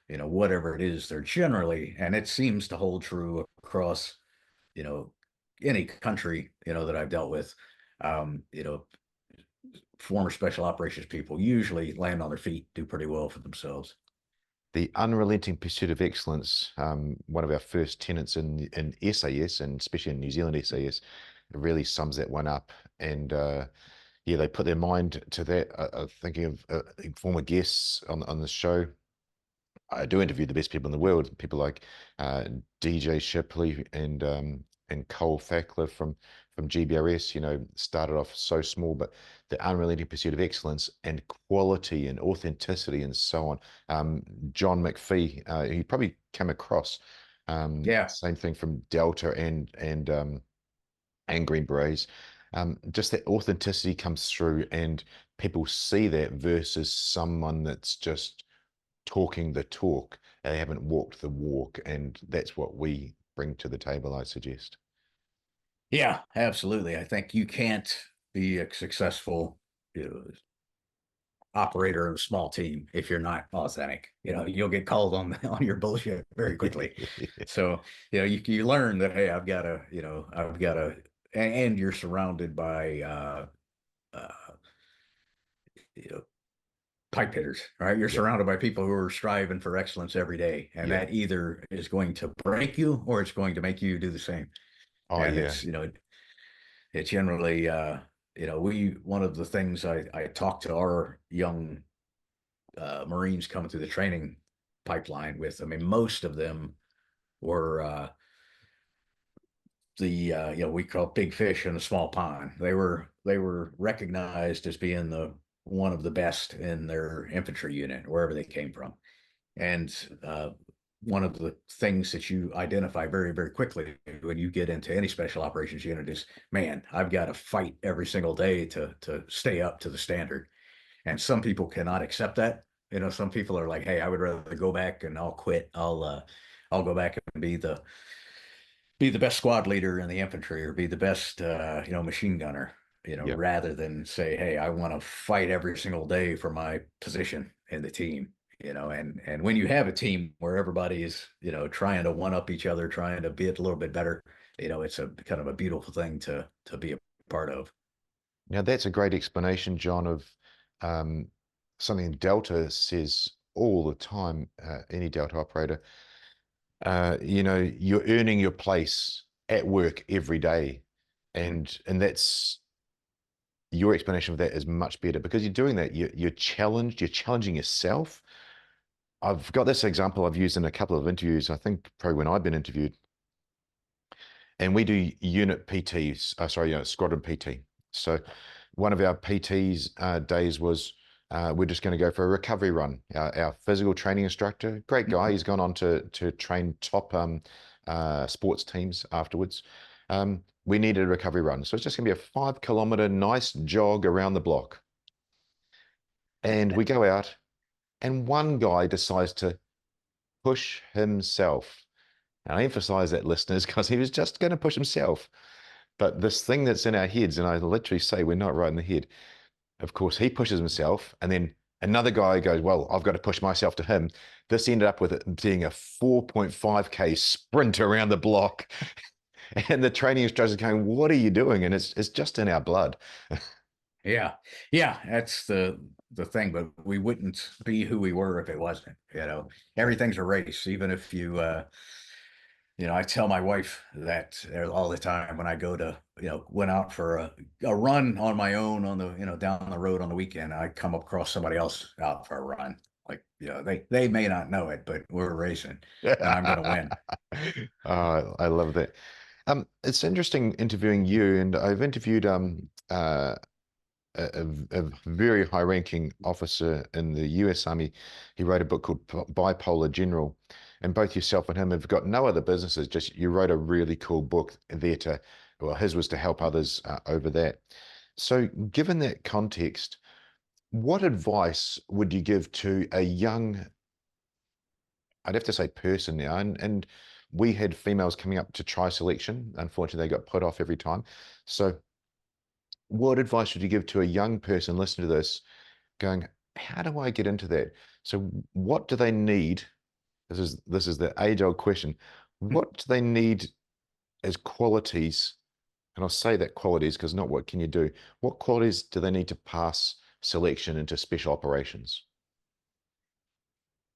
whatever it is they're generally, and it seems to hold true across you know any country that I've dealt with. Former special operations people usually land on their feet, do pretty well for themselves. The unrelenting pursuit of excellence, one of our first tenets in SAS, and especially in New Zealand SAS, it really sums that one up. And yeah, they put their mind to that. Thinking of former guests on the show, I do interview the best people in the world, people like DJ Shipley and Cole Fackler from GBRS. Started off so small, but the unrelenting pursuit of excellence and quality and authenticity and so on. John McPhee, he probably came across Yeah, same thing from Delta and Green Berets. Just that authenticity comes through, and people see that versus someone that's just talking the talk. They haven't walked the walk, and that's what we bring to the table, I suggest. yeah, absolutely. I think you can't be a successful you know, operator of a small team if you're not authentic. You'll get called on on your bullshit very quickly. So you learn that hey, I've got to, and you're surrounded by uh, you know pipe hitters, right? You're Yep. surrounded by people who are striving for excellence every day, and Yeah. that either is going to break you or it's going to make you do the same. Oh, And yeah. it generally we one of the things I talk to our young Marines coming through the training pipeline with. I mean, most of them were we call big fish in a small pond. They were recognized as being the one of the best in their infantry unit, wherever they came from. And one of the things that you identify very, very quickly when you get into any special operations unit is, man, I've got to fight every single day to stay up to the standard. And some people cannot accept that. Some people are like, hey, I would rather go back and I'll quit. I'll go back and be the best squad leader in the infantry or be the best machine gunner, Yeah. rather than say, hey, I want to fight every single day for my position in the team. And when you have a team where everybody is, trying to one up each other, trying to be a little bit better, it's a kind of a beautiful thing to be a part of. Now, that's a great explanation, John, of um, something Delta says all the time, any Delta operator. You're earning your place at work every day. And that's your explanation of that is much better because you're doing that. You're challenged, you're challenging yourself. I've got this example I've used in a couple of interviews, I think probably when I've been interviewed, and we do unit PTs, squadron PT. So one of our PTs days was we're just going to go for a recovery run. Our physical training instructor, great guy, he's gone on to train top sports teams afterwards. We needed a recovery run. So it's just going to be a 5 kilometer nice jog around the block. And we go out, and one guy decides to push himself. And I emphasize that, listeners, because he was just going to push himself. But this thing that's in our heads, and I literally say we're not right in the head. Of course, he pushes himself, and then another guy goes, well, I've got to push myself to him. This ended up with it being a 4.5K sprint around the block. And the training instructor's going, what are you doing? And it's just in our blood. Yeah. Yeah, that's the thing, but we wouldn't be who we were if it wasn't. Everything's a race, even if I tell my wife that all the time when I go to, went out for a run on my own on the, down the road on the weekend, I come across somebody else out for a run. Like, they may not know it, but we're racing and I'm going to win. I love that. It's interesting interviewing you, and I've interviewed a very high-ranking officer in the US Army. He wrote a book called Bipolar General, and both yourself and him have got no other businesses. Just you wrote a really cool book there well, his was to help others over that. So, given that context, what advice would you give to a young, I'd have to say person now, and we had females coming up to try selection. Unfortunately, they got put off every time. So, what advice would you give to a young person listening to this going, how do I get into that? So what do they need? This is the age-old question. What do they need as qualities? And I'll say that qualities because not what can you do. What qualities do they need to pass selection into special operations?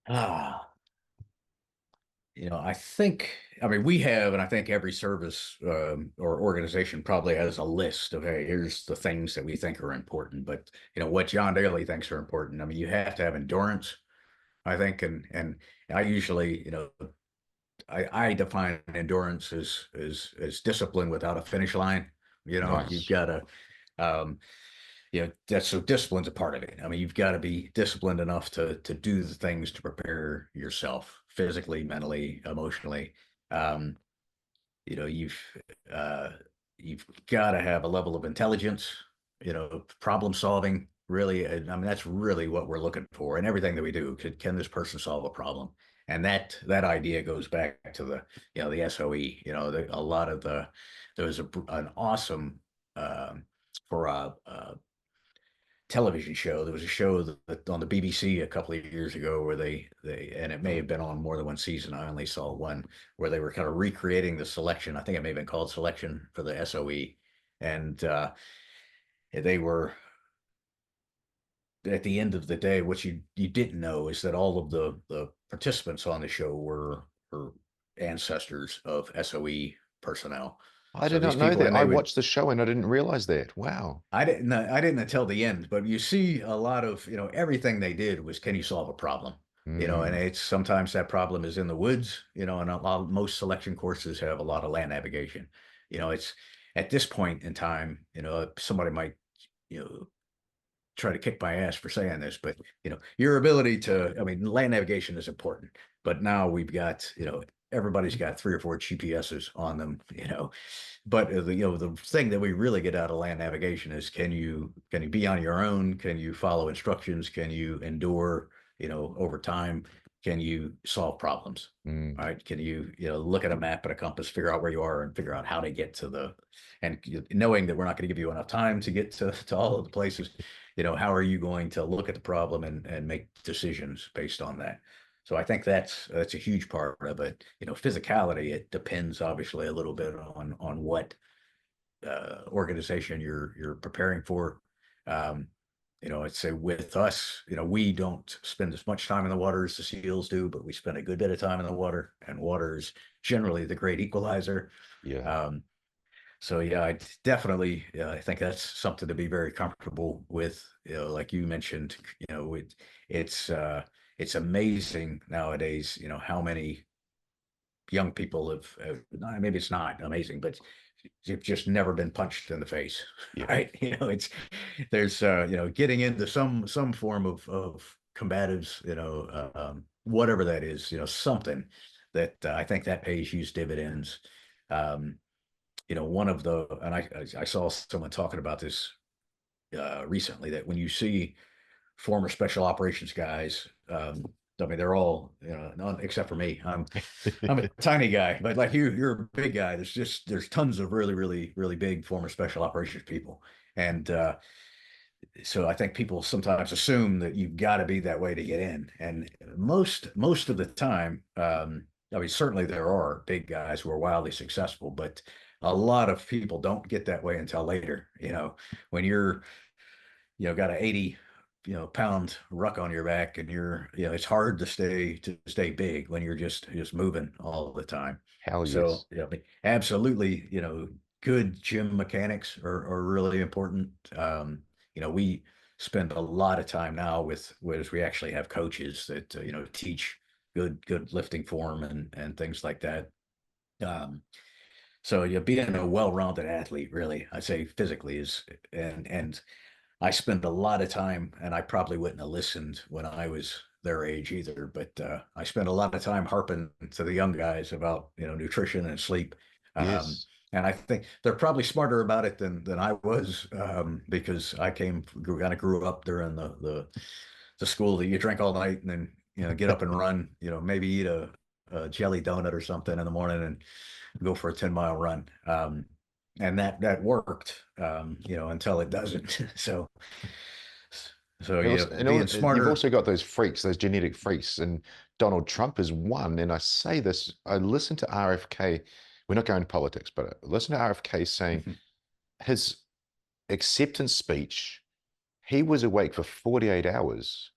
Ah, I mean, we have, and I think every service or organization probably has a list of, hey, here's the things that we think are important. But, what John Dailey thinks are important. I mean, you have to have endurance, I think. And I usually, I define endurance as discipline without a finish line. You've Nice. got to, um, that's so discipline's a part of it. I mean, you've got to be disciplined enough to do the things to prepare yourself physically, mentally, emotionally. Um, you know, you've uh, you've got to have a level of intelligence, problem solving. Really, I mean, that's really what we're looking for in everything that we do. Can this person solve a problem? And that idea goes back to the SOE. A lot of there was an awesome for a television show. There was a show that on the BBC a couple of years ago where they and it may have been on more than one season. I only saw one where they were kind of recreating the selection. I think it may have been called Selection for the SOE, and they were at the end of the day. What you didn't know is that all of the participants on the show were ancestors of SOE personnel. I So did these not know people, that. and I they would watched the show and I didn't realize that. Wow. I didn't until the end, but you see a lot of, everything they did was, can you solve a problem? And Mm. it's sometimes that problem is in the woods, and most selection courses have a lot of land navigation. It's at this point in time, somebody might, you know, try to kick my ass for saying this, but your ability to, I mean, land navigation is important, but now we've got, everybody's got 3 or 4 GPSs on them, but the thing that we really get out of land navigation is can you be on your own? Can you follow instructions? Can you endure, over time? Can you solve problems? Mm, Right? Can look at a map and a compass, figure out where you are and figure out how to get and knowing that we're not going to give you enough time to get to all of the places, how are you going to look at the problem and make decisions based on that? So I think that's a huge part of it. Physicality, it depends obviously a little bit on what organization you're preparing for. Um, I'd say with us, we don't spend as much time in the water as the SEALs do, but we spend a good bit of time in the water, and water is generally the great equalizer. yeah. Um, so yeah, I definitely, I think that's something to be very comfortable with. Like you mentioned, it's it's amazing nowadays, how many young people maybe it's not amazing, but you've just never been punched in the face, Yeah. right? It's there's getting into some form of combatives, whatever that is, something that I think that pays huge dividends. Um, one of the and I saw someone talking about this recently, that when you see former special operations guys, I mean they're all, none, except for me. I'm a tiny guy, but like you're a big guy. There's tons of really, really, really big former special operations people. And so I think people sometimes assume that you've got to be that way to get in. And most of the time, I mean, certainly there are big guys who are wildly successful, but a lot of people don't get that way until later. When you're, got an 80 pound ruck on your back, and it's hard to stay big when you're just moving all the time. Hell So yes. absolutely, good gym mechanics are really important. We spend a lot of time now with whereas we actually have coaches that teach good lifting form and things like that. um, so being a well-rounded athlete, really, I say physically is, and I spend a lot of time, and I probably wouldn't have listened when I was their age either, but I spent a lot of time harping to the young guys about, nutrition and sleep. Um, Yes. and I think they're probably smarter about it than I was, because I kind of grew up during the school that you drink all night and then, get up and run, maybe eat a jelly donut or something in the morning and go for a 10-mile run. And that worked, until it doesn't. So And yeah, also, being you've smarter. also got those freaks, those genetic freaks, and Donald Trump is one. And I say this, I listen to RFK. We're not going to politics, but I listen to RFK saying his acceptance speech. He was awake for 48 hours,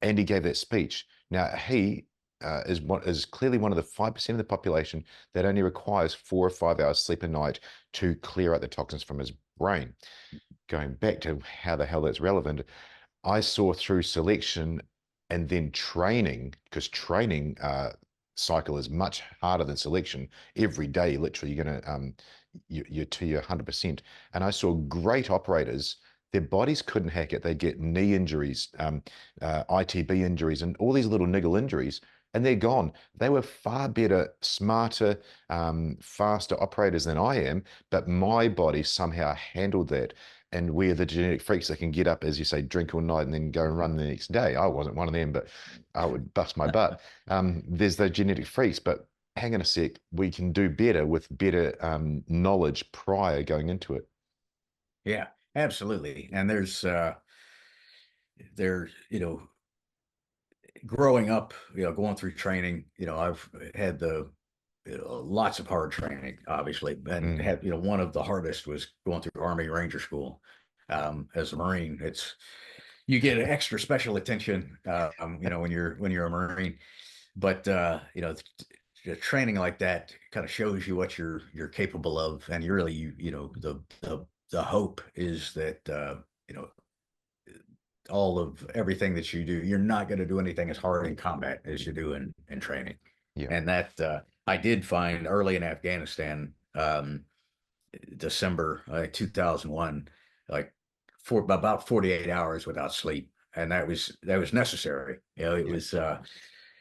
and he gave that speech. Now he is clearly one of the 5% of the population that only requires 4 or 5 hours sleep a night to clear out the toxins from his brain. Going back to how the hell that's relevant, I saw through selection and then training, because training cycle is much harder than selection. Every day, literally, you're going to you're to your 100%. And I saw great operators. Their bodies couldn't hack it. They'd get knee injuries, ITB injuries, and all these little niggle injuries, and they're gone. They were far better, smarter, faster operators than I am, but my body somehow handled that. And we're the genetic freaks that can get up, as you say, drink all night and then go and run the next day. I wasn't one of them, but I would bust my butt. There's the genetic freaks, but hang on a sec, we can do better with better knowledge prior going into it. Yeah, absolutely. And there, growing up, going through training, I've had lots of hard training, obviously, and Mm, had, one of the hardest was going through Army Ranger School. As a Marine, you get extra special attention, when you're a Marine. But the training like that kind of shows you what you're capable of, and you really, the hope is that, you know all of everything that you do, you're not going to do anything as hard in combat as you do in training. yeah, And that, I did find early in Afghanistan, December 2001, like for about 48 hours without sleep, and that was necessary. It yeah, was,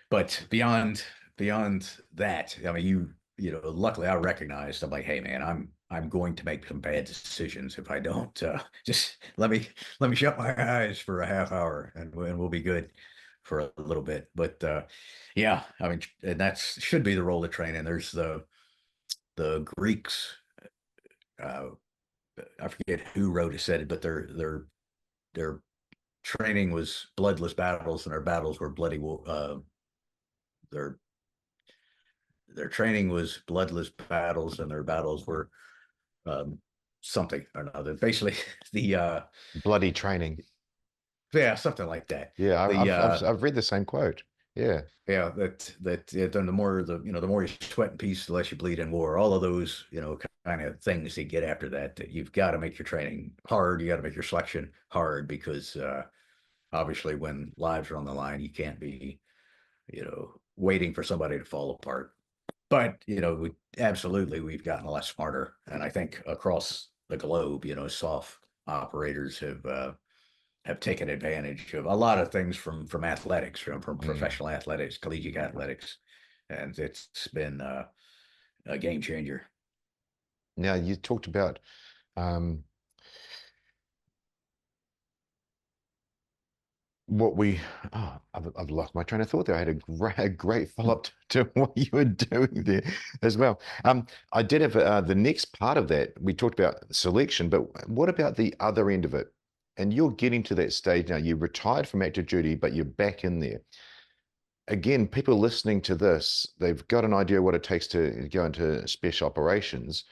but beyond. beyond that, I mean, luckily I recognized, I'm like, hey man, I'm going to make some bad decisions if I don't. Just let me shut my eyes for a half hour, and we'll be good for a little bit. But yeah, I mean, and that should be the role of training. There's the Greeks. Uh, I forget who wrote it, said it, but their training was bloodless battles, and their battles were bloody. Their their training was bloodless battles, and their battles were um, something or another. Basically, the Bloody training. yeah, something like that. Yeah, The I've read the same quote. Yeah. yeah, then the more the more you sweat in peace, the less you bleed in war. All of those kind of things you get after that. That you've got to make your training hard. You got to make your selection hard because obviously when lives are on the line, you can't be waiting for somebody to fall apart. But we've gotten a lot smarter, and I think across the globe, soft operators have taken advantage of a lot of things from athletics, from Mm. professional athletics, collegiate athletics, and it's been a game changer. Now you talked about um, what we I've lost my train of thought there. I had a great follow-up to what you were doing there as well. I did have the next part of that. We talked about selection, but what about the other end of it? And you're getting to that stage now. You retired from active duty, but you're back in there. Again, people listening to this, they've got an idea what it takes to go into special operations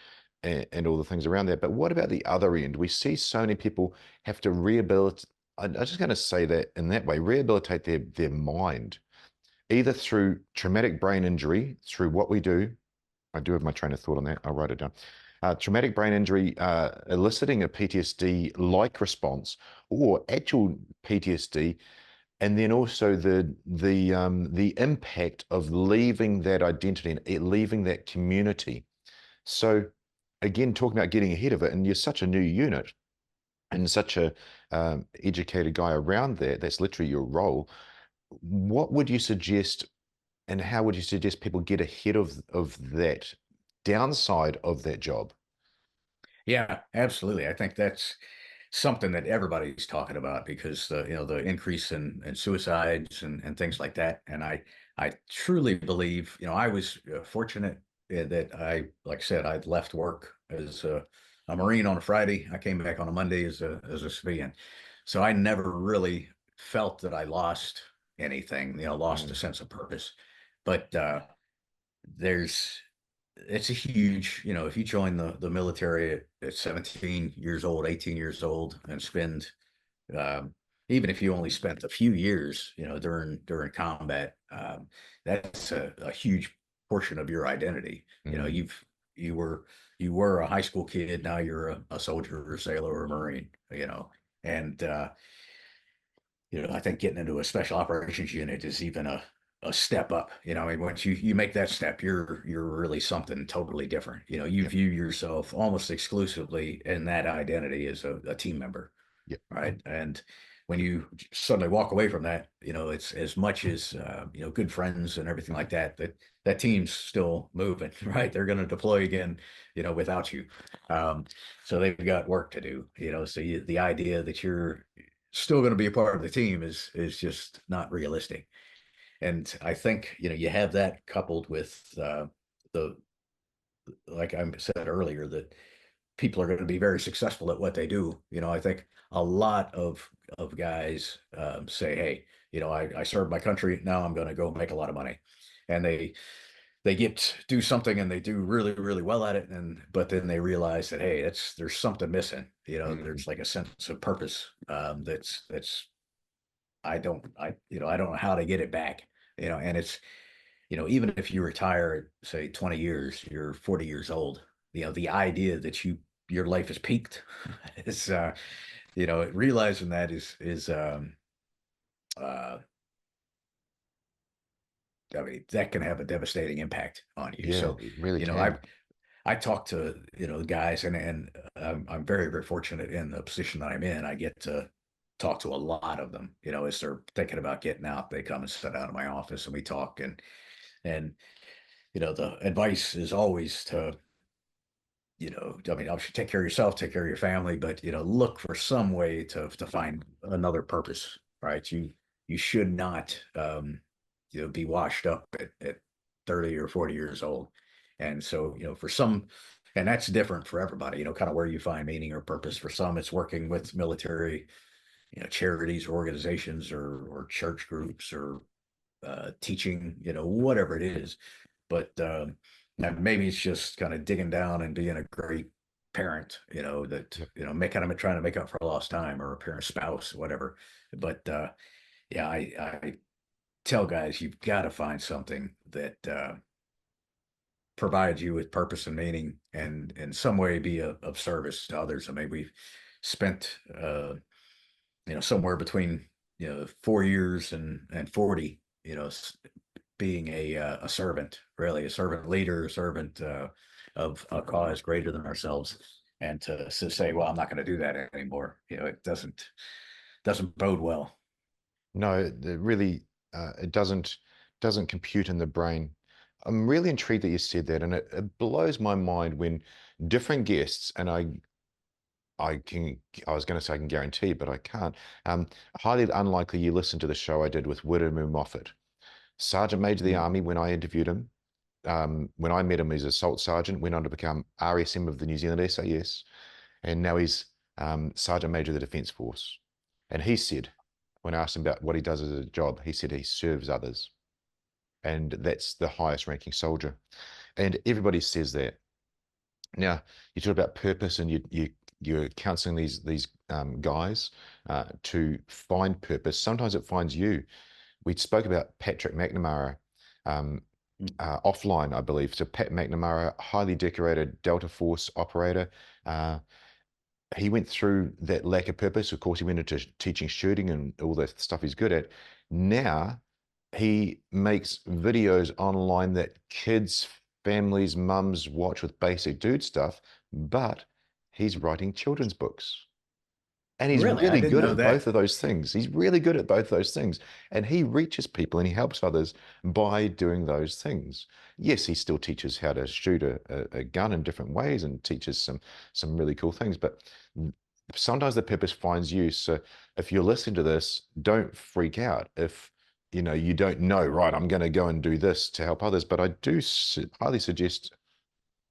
and all the things around that. But what about the other end? We see so many people have to rehabilitate. I'm just going to say that in that way, rehabilitate their mind, either through traumatic brain injury, through what we do. I do have my train of thought on that. I'll write it down. Traumatic brain injury eliciting a PTSD-like response, or actual PTSD, and then also the impact of leaving that identity and leaving that community. So again, talking about getting ahead of it, and you're such a new unit and such a educated guy around that, that's literally your role. What would you suggest, and how would you suggest people get ahead of that downside of that job? Yeah, absolutely. I think that's something that everybody's talking about because the increase in suicides and things like that. And I truly believe I was fortunate that like I said, I'd left work as a Marine on a Friday. I came back on a Monday as a civilian, so I never really felt that I lost anything. Lost a Mm, sense of purpose. But there's it's a huge, if you join the military at 17 years old, 18 years old, and spend um, even if you only spent a few years, during combat, that's a huge portion of your identity. mm, You were you were a high school kid, now you're a soldier or a sailor or a Marine, and I think getting into a special operations unit is even a step up. I mean, once you make that step, you're really something totally different. You yep, view yourself almost exclusively in that identity as a team member, yep, right? And when you suddenly walk away from that, it's as much as good friends and everything like that. That team's still moving, right? They're going to deploy again, without you. Um, so they've got work to do. So the idea that you're still going to be a part of the team is just not realistic. And I think you have that coupled with the like I said earlier that people are going to be very successful at what they do. I think a lot of guys say, "Hey, I served my country. Now I'm going to go make a lot of money," and they do something and they do really really well at it, and but then they realize that hey, there's something missing. mm, There's like a sense of purpose that's I don't know how to get it back. And it's even if you retire at say 20 years, you're 40 years old. The idea that your life is peaked is realizing that is uh I mean that can have a devastating impact on you. yeah, So it really you know I can. I talk to guys, and I'm very very fortunate in the position that I'm in. I get to talk to a lot of them. As they're thinking about getting out, they come and sit down in my office and we talk. And And, the advice is always to, I mean, obviously take care of yourself, take care of your family, but, look for some way to find another purpose, right? You should not, be washed up at 30 or 40 years old. And so, for some, and that's different for everybody, kind of where you find meaning or purpose. For some, it's working with military, charities or organizations or church groups or teaching, whatever it is. But maybe it's just kind of digging down and being a great parent, that, Yep. kind of trying to make up for lost time, or a parent, spouse, whatever. But yeah, I tell guys, you've got to find something that provides you with purpose and meaning, and in some way be of service to others. I mean, we've spent somewhere between 4 years and 40, being a servant, really a servant leader, a servant of a cause greater than ourselves. And to say, well, I'm not going to do that anymore, it doesn't bode well. No, it really it doesn't compute in the brain. I'm really intrigued that you said that, and it blows my mind when different guests, and I was going to say I can guarantee, but I can't. Um, Highly unlikely you listened to the show I did with Widow Moffat, Sergeant Major of the Mm. Army. When I interviewed him, when I met him, he's assault sergeant, went on to become RSM of the New Zealand SAS, and now he's Sergeant Major of the Defence Force. And he said, when I asked him about what he does as a job, he said he serves others, and that's the highest ranking soldier. And everybody says that. Now, you talk about purpose, and you're counseling these guys to find purpose. Sometimes it finds you. We spoke about Patrick McNamara um, Mm. offline, I believe. So Pat McNamara, highly decorated Delta Force operator. Uh, he went through that lack of purpose. Of course, he went into teaching shooting and all the stuff he's good at. Now he makes videos online that kids, families, mums watch with basic dude stuff, but he's writing children's books. And he's Really, I really didn't good know at both that. of those things. He's really good at both those things. And he reaches people and he helps others by doing those things. Yes, he still teaches how to shoot a gun in different ways and teaches some really cool things. But sometimes the purpose finds you. So if you're listening to this, don't freak out if you don't know, right, I'm going to go and do this to help others. But I do highly suggest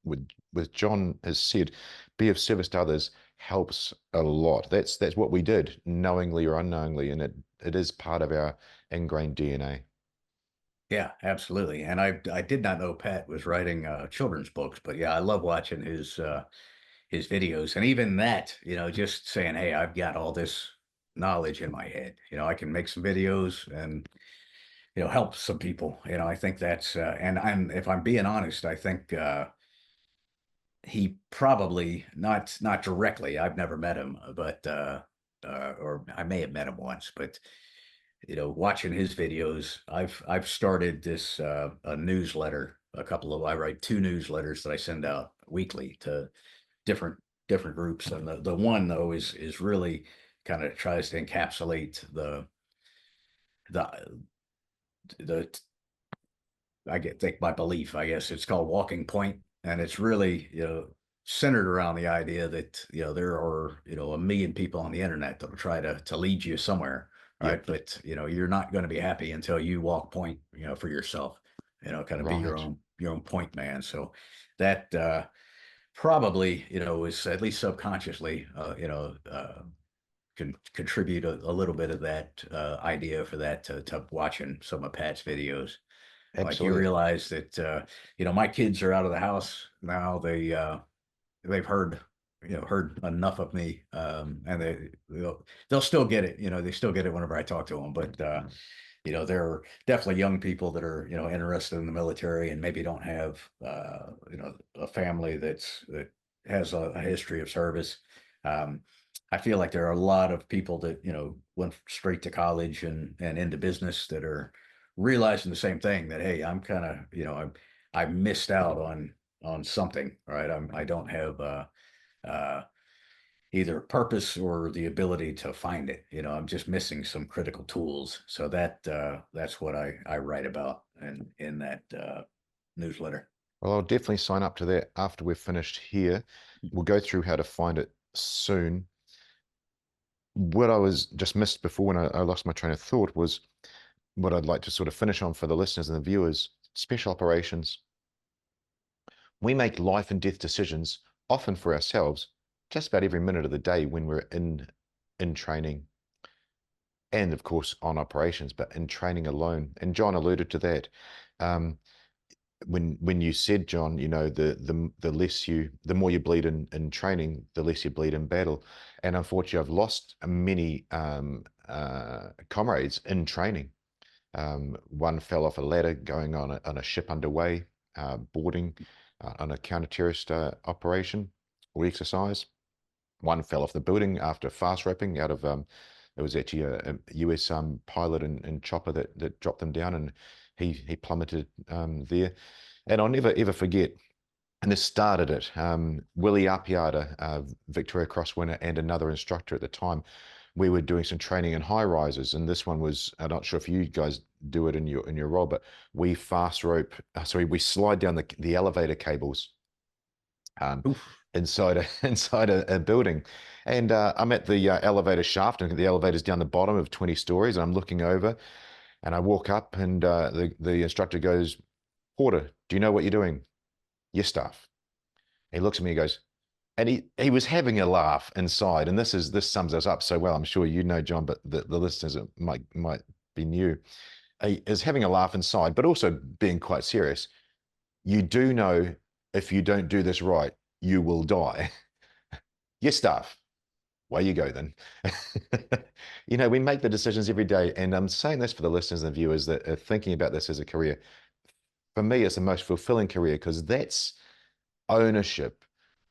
with John has said, be of service to others helps a lot. That's what we did, knowingly or unknowingly, and it is part of our ingrained DNA. Yeah, absolutely. And I did not know Pat was writing children's books, but yeah, I love watching his videos. And even that, just saying, hey, I've got all this knowledge in my head. I can make some videos and help some people. I think that's and if I'm being honest, I think he probably not directly. I've never met him, but or I may have met him once, but watching his videos, I've started this a newsletter. I write two newsletters that I send out weekly to different different groups, and the one though is really kind of tries to encapsulate the the I get think my belief, I guess it's called Walking Point, and it's really centered around the idea that there are a million people on the internet that'll try to lead you somewhere, Yep. right? But you're not going to be happy until you walk point for yourself, kind of be Right. your own point man. So that probably is at least subconsciously can contribute a little bit of that idea for that to watching some of Pat's videos. Like you Absolutely. realize that my kids are out of the house now. They've heard enough of me, and they'll still get it. They still get it whenever I talk to them. But there are definitely young people that are interested in the military and maybe don't have a family that has a history of service. Um, I feel like there are a lot of people that went straight to college and into business that are realizing the same thing, that hey, I'm kind of I missed out on something, right? I don't have uh, either purpose or the ability to find it. I'm just missing some critical tools. So that's what I write about. in that newsletter. Well, I'll definitely sign up to that after we're finished here. We'll go through how to find it soon. What I was just missed before when I lost my train of thought was what I'd like to sort of finish on for the listeners and the viewers. Special operations. We make life and death decisions, often for ourselves, just about every minute of the day when we're in training and of course on operations, but in training alone. And John alluded to that. Um, when you said, John, you know, the more you bleed in training, the less you bleed in battle. And unfortunately, I've lost many comrades in training. One fell off a ladder going on a ship underway, boarding on a counter-terrorist operation or exercise. One fell off the building after fast rapping out of it was actually a US pilot and chopper that dropped them down, and he plummeted there. And I'll never ever forget. And this started it. Willie Arpiada, Victoria Cross winner, and another instructor at the time. We were doing some training in high rises, and this one was, I'm not sure if you guys do it in your role, but we fast rope, sorry, we slide down the elevator cables um, Oof. inside inside a building. And I'm at the elevator shaft, and the elevator's down the bottom of 20 stories. And I'm looking over, and I walk up, and the instructor goes, "Porter, do you know what you're doing? Your stuff." He looks at me, and goes, and he was having a laugh inside. And this sums us up so well. I'm sure you know, John, but the listeners might be new. He is having a laugh inside, but also being quite serious. You do know if you don't do this right, you will die. Your stuff. Way you go then. You know, we make the decisions every day. And I'm saying this for the listeners and the viewers that are thinking about this as a career. For me, it's the most fulfilling career because that's ownership.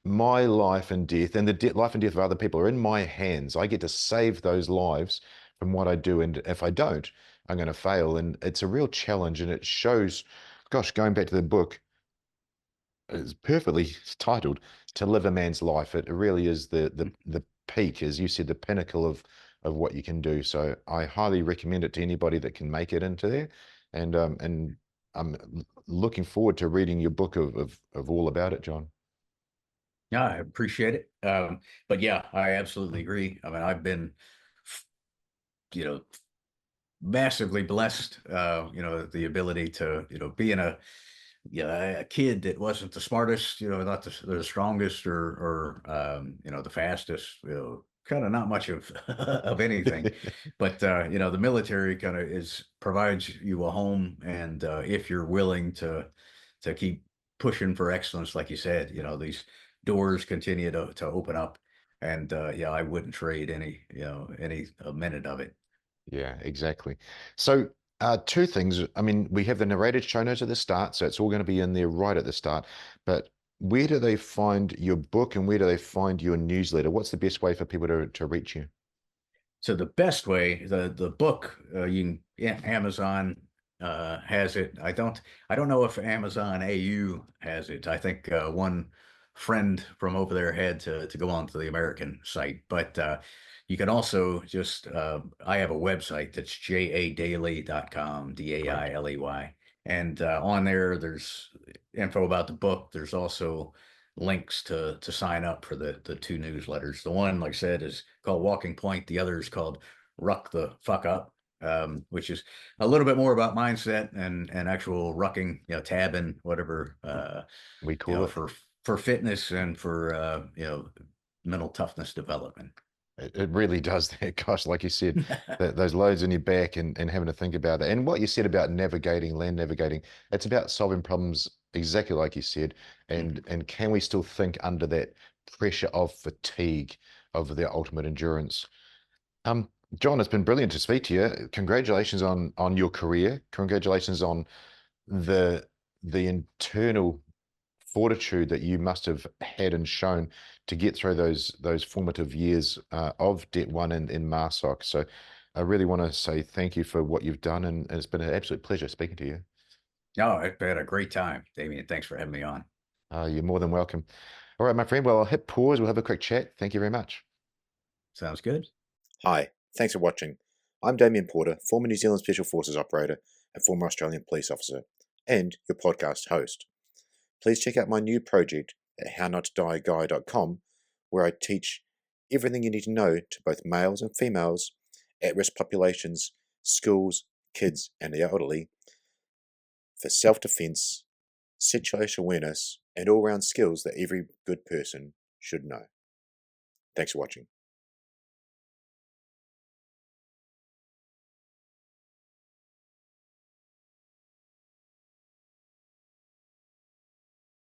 My life and death and the life and death of other people are in my hands. I get to save those lives from what I do. And if I don't, I'm going to fail. And it's a real challenge. And it shows, gosh, going back to the book, it's perfectly titled "To Live a Man's Life." It really is the peak, as you said, the pinnacle of what you can do. So I highly recommend it to anybody that can make it into there. And I'm looking forward to reading your book of all about it, John. Yeah, I appreciate it. But yeah, I absolutely agree. I mean, I've been, you know, massively blessed, the ability to, being a kid that wasn't the smartest, not the strongest or the fastest, kind of not much of of anything. But the military kind of provides you a home, and if you're willing to keep pushing for excellence, like you said, these doors continue to open up, and yeah, I wouldn't trade any a minute of it. Yeah, exactly. So, two things. I mean, we have the narrated show notes at the start, so it's all going to be in there right at the start. But where do they find your book and where do they find your newsletter? What's the best way for people to reach you? So the best way, the book, you can, yeah, Amazon has it. I don't know if Amazon AU has it. I think one friend from over there had to go on to the American site, but you can also just I have a website that's jadailey.com, Great. Dailey, and on there there's info about the book. There's also links to sign up for the two newsletters. The one, like I said, is called Walking Point. The other is called Ruck the Fuck Up, which is a little bit more about mindset and actual rucking, tabbing, whatever, We call it. for fitness and for mental toughness development. It really does that. Gosh, like you said, those loads in your back and having to think about that. And what you said about navigating, land navigating, it's about solving problems exactly like you said. Mhm. And can we still think under that pressure of fatigue, of the ultimate endurance? Um, John, it's been brilliant to speak to you. Congratulations on your career. Congratulations on the the internal fortitude that you must have had and shown to get through those formative years of Det One in MARSOC. So I really want to say thank you for what you've done, and it's been an absolute pleasure speaking to you. No, I've had a great time, Damien. Thanks for having me on. You're more than welcome. All right, my friend. Well, I'll hit pause. We'll have a quick chat. Thank you very much. Sounds good. Hi, thanks for watching. I'm Damien Porter, former New Zealand Special Forces operator, a former Australian police officer, and your podcast host. Please check out my new project at hownottodieguy.com, where I teach everything you need to know to both males and females, at-risk populations, schools, kids, and the elderly for self-defense, situational awareness, and all-round skills that every good person should know. Thanks for watching.